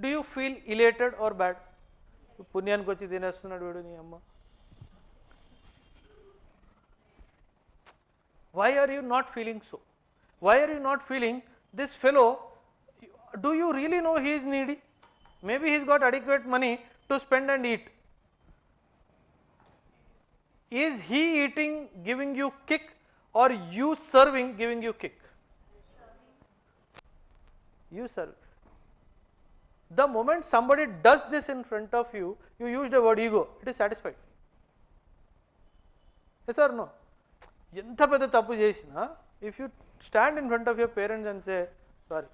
Do you feel elated or bad? పుణ్యానికి వచ్చి తినేస్తున్నాడు వీడు నీ అమ్మ. Why are you not feeling so? Why are you not feeling this fellow, do you really know he is needy? Maybe he's got adequate money to spend and eat. Is he eating giving you kick, or you serving giving you kick? You serve. The moment somebody does this in front of you, you use the word ego, it is satisfied. Yes or no? ఎంత పెద్ద తప్పు చేసినా, if you stand in front of your parents and say sorry,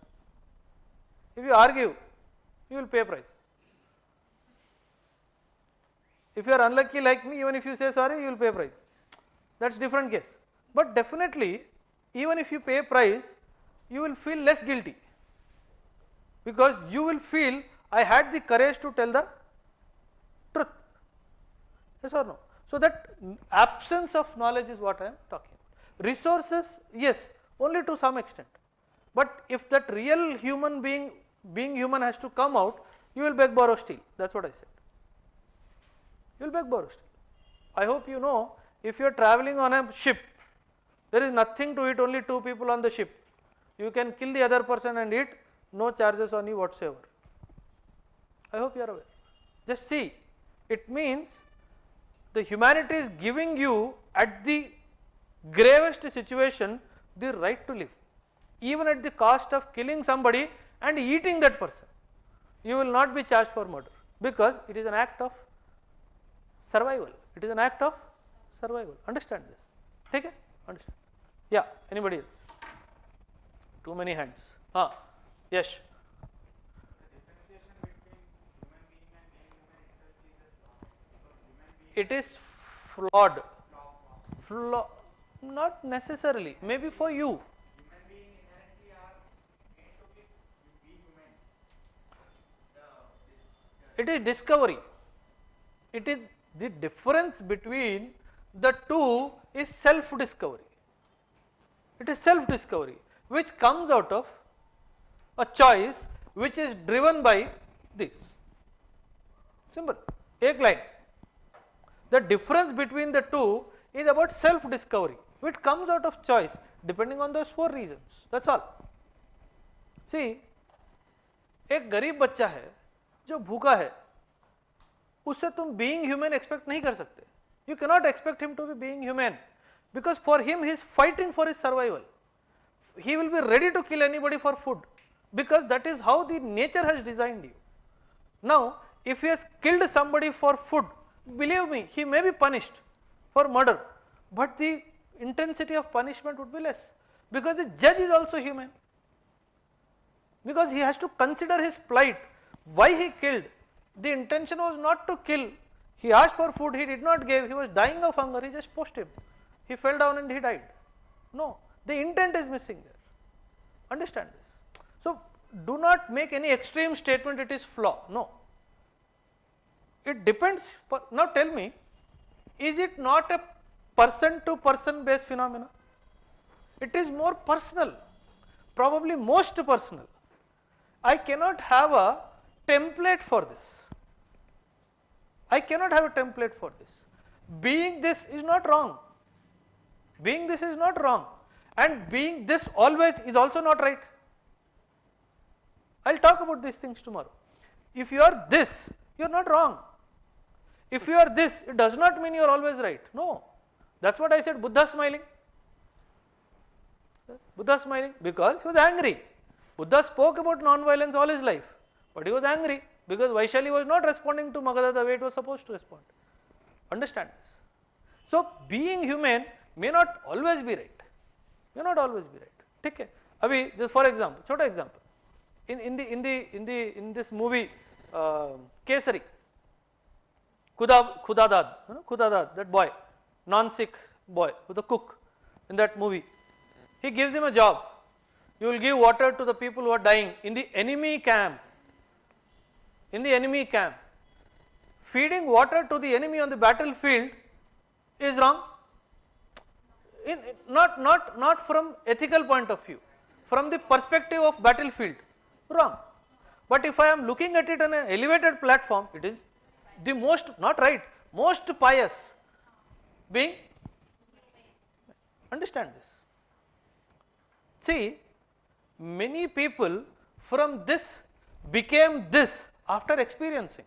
if you argue you will pay price. If you are unlucky like me, even if you say sorry you will pay price. That's different case. But definitely even if you pay price, you will feel less guilty, because you will feel I had the courage to tell the truth. Yes or no? So that absence of knowledge is what I am talking about. Resources, yes, only to some extent. But if that real human being human has to come out, you will beg, borrow, steal. That's what I said. You will beg, borrow, steal. I hope you know, if you are traveling on a ship, there is nothing to eat, only 2 people on the ship. You can kill the other person and eat, no charges on you whatsoever. I hope you are aware. Just see, it means the humanity is giving you at the gravest situation the right to live, even at the cost of killing somebody and eating that person. You will not be charged for murder, because it is an act of survival. It is an act of survival. Understand this? Okay? Understand? Yeah. Anybody else? Too many hands. Yes. It is flawed. Not necessarily. Maybe for you. Human being inherently are made to be human. It is discovery. It is the difference between the two is self-discovery. It is self-discovery which comes out of a choice which is driven by this. Simple. Ek line. The difference between the two is about self-discovery, which comes out of choice depending on those 4 reasons. That's all. See, एक गरीब बच्चा है जो भूखा है, उससे तुम being human expect नहीं कर सकते. You cannot expect him to be being human because for him he is fighting for his survival. He will be ready to kill anybody for food because that is how the nature has designed you. Now if he has killed somebody for food, believe me, he may be punished for murder, but the intensity of punishment would be less because the judge is also human, because he has to consider his plight, why he killed. The intention was not to kill, he asked for food, he did not give, he was dying of hunger, he just pushed him, he fell down and he died. No, the intent is missing there. Understand this. So do not make any extreme statement it is flaw. No, it depends. Now tell me, is it not a person to person based phenomena? It is more personal, probably most personal. I cannot have a template for this. I cannot have a template for this. Being this is not wrong. Being this is not wrong, and being this always is also not right. I will talk about these things tomorrow. If you are this, you are not wrong. If you are this, it does not mean you are always right. No, that is what I said. Buddha smiling. Buddha smiling because he was angry. Buddha spoke about non-violence all his life, but he was angry because Vaishali was not responding to Magadha the way it was supposed to respond. Understand this. So being human may not always be right. May not always be right. ठीक है. अभी just for example, छोटा example. In this movie Kesari, Khudadad, that boy, non-Sikh boy, the cook in that movie, he gives him a job. You will give water to the people who are dying in the enemy camp. In the enemy camp, feeding water to the enemy on the battlefield is wrong. Not from ethical point of view, from the perspective of battlefield, wrong. But if I am looking at it on an elevated platform, it is the most, not right, most pious being. Understand this. See, many people from this became this after experiencing.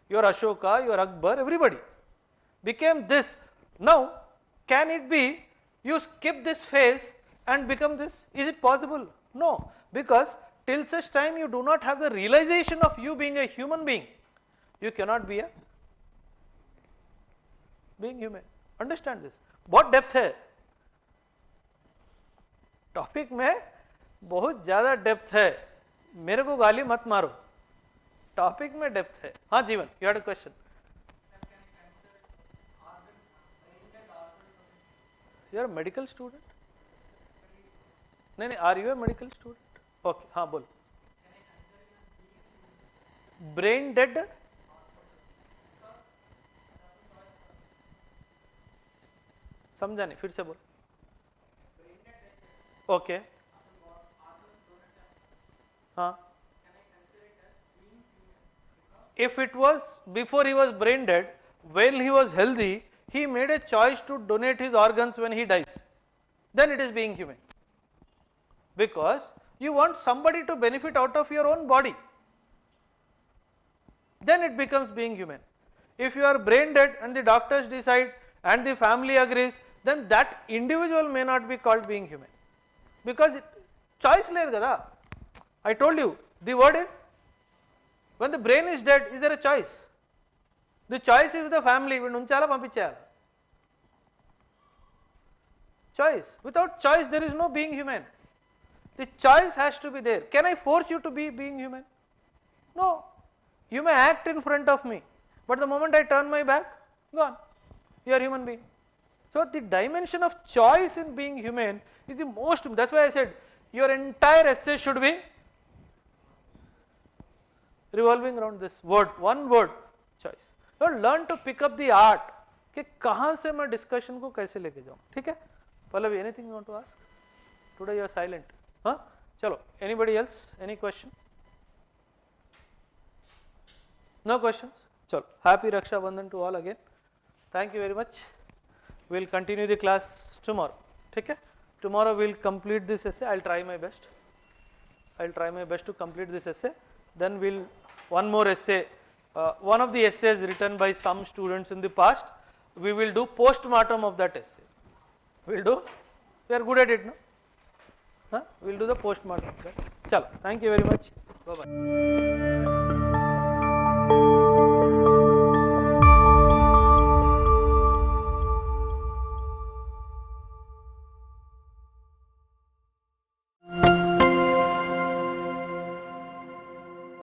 Your Ashoka, your Akbar, everybody became this. Now, can it be you skip this phase and become this? Is it possible? No, because till such time you do not have the realization of you being a human being, you cannot be a being human. Understand this. बहुत depth है topic में, बहुत ज्यादा depth है. मेरे को गाली मत मारो, टॉपिक में डेप्थ है. हाँ जीवन, you had a question. You are a medical student? नहीं, are you a medical student? Okay, हाँ बोल. Brain dead? समझा नहीं, फिर से बोल. Okay. हाँ. If it was before he was brain dead, while he was healthy, he made a choice to donate his organs when he dies, then it is being human, because you want somebody to benefit out of your own body, then it becomes being human. If you are brain dead and the doctors decide and the family agrees, then that individual may not be called being human, because choice లేదు కదా. I told you the word is, when the brain is dead, is there a choice? The choice is with the family, వీడిని ఉంచాలా పంపించేయాలా. Choice. Without choice there is no being human. The choice has to be there. Can I force you to be being human? No. You may act in front of me, but the moment I turn my back, gone. You are a human being. So the dimension of choice in being human is the most, that's why I said your entire essay should be revolving around this word, one word, choice. So learn to pick up the art कि कहाँ से मैं discussion को कैसे लेके जाऊँ. ठीक है. Pallavi, anything you want to ask? Today you are silent. हाँ? चलो. Anybody else? Any question? No questions? चलो. Happy Raksha Bandhan to all again. Thank you very much. We will continue the class tomorrow. ठीक है. Tomorrow we will complete this essay. I will try my best. I will try my best to complete this essay. then we'll one more essay, one of the essays written by some students in the past, we will do post-mortem of that essay. We'll do, we are good at it, no? Huh? We'll do the post-mortem of that. Chalo, thank you very much. Bye bye.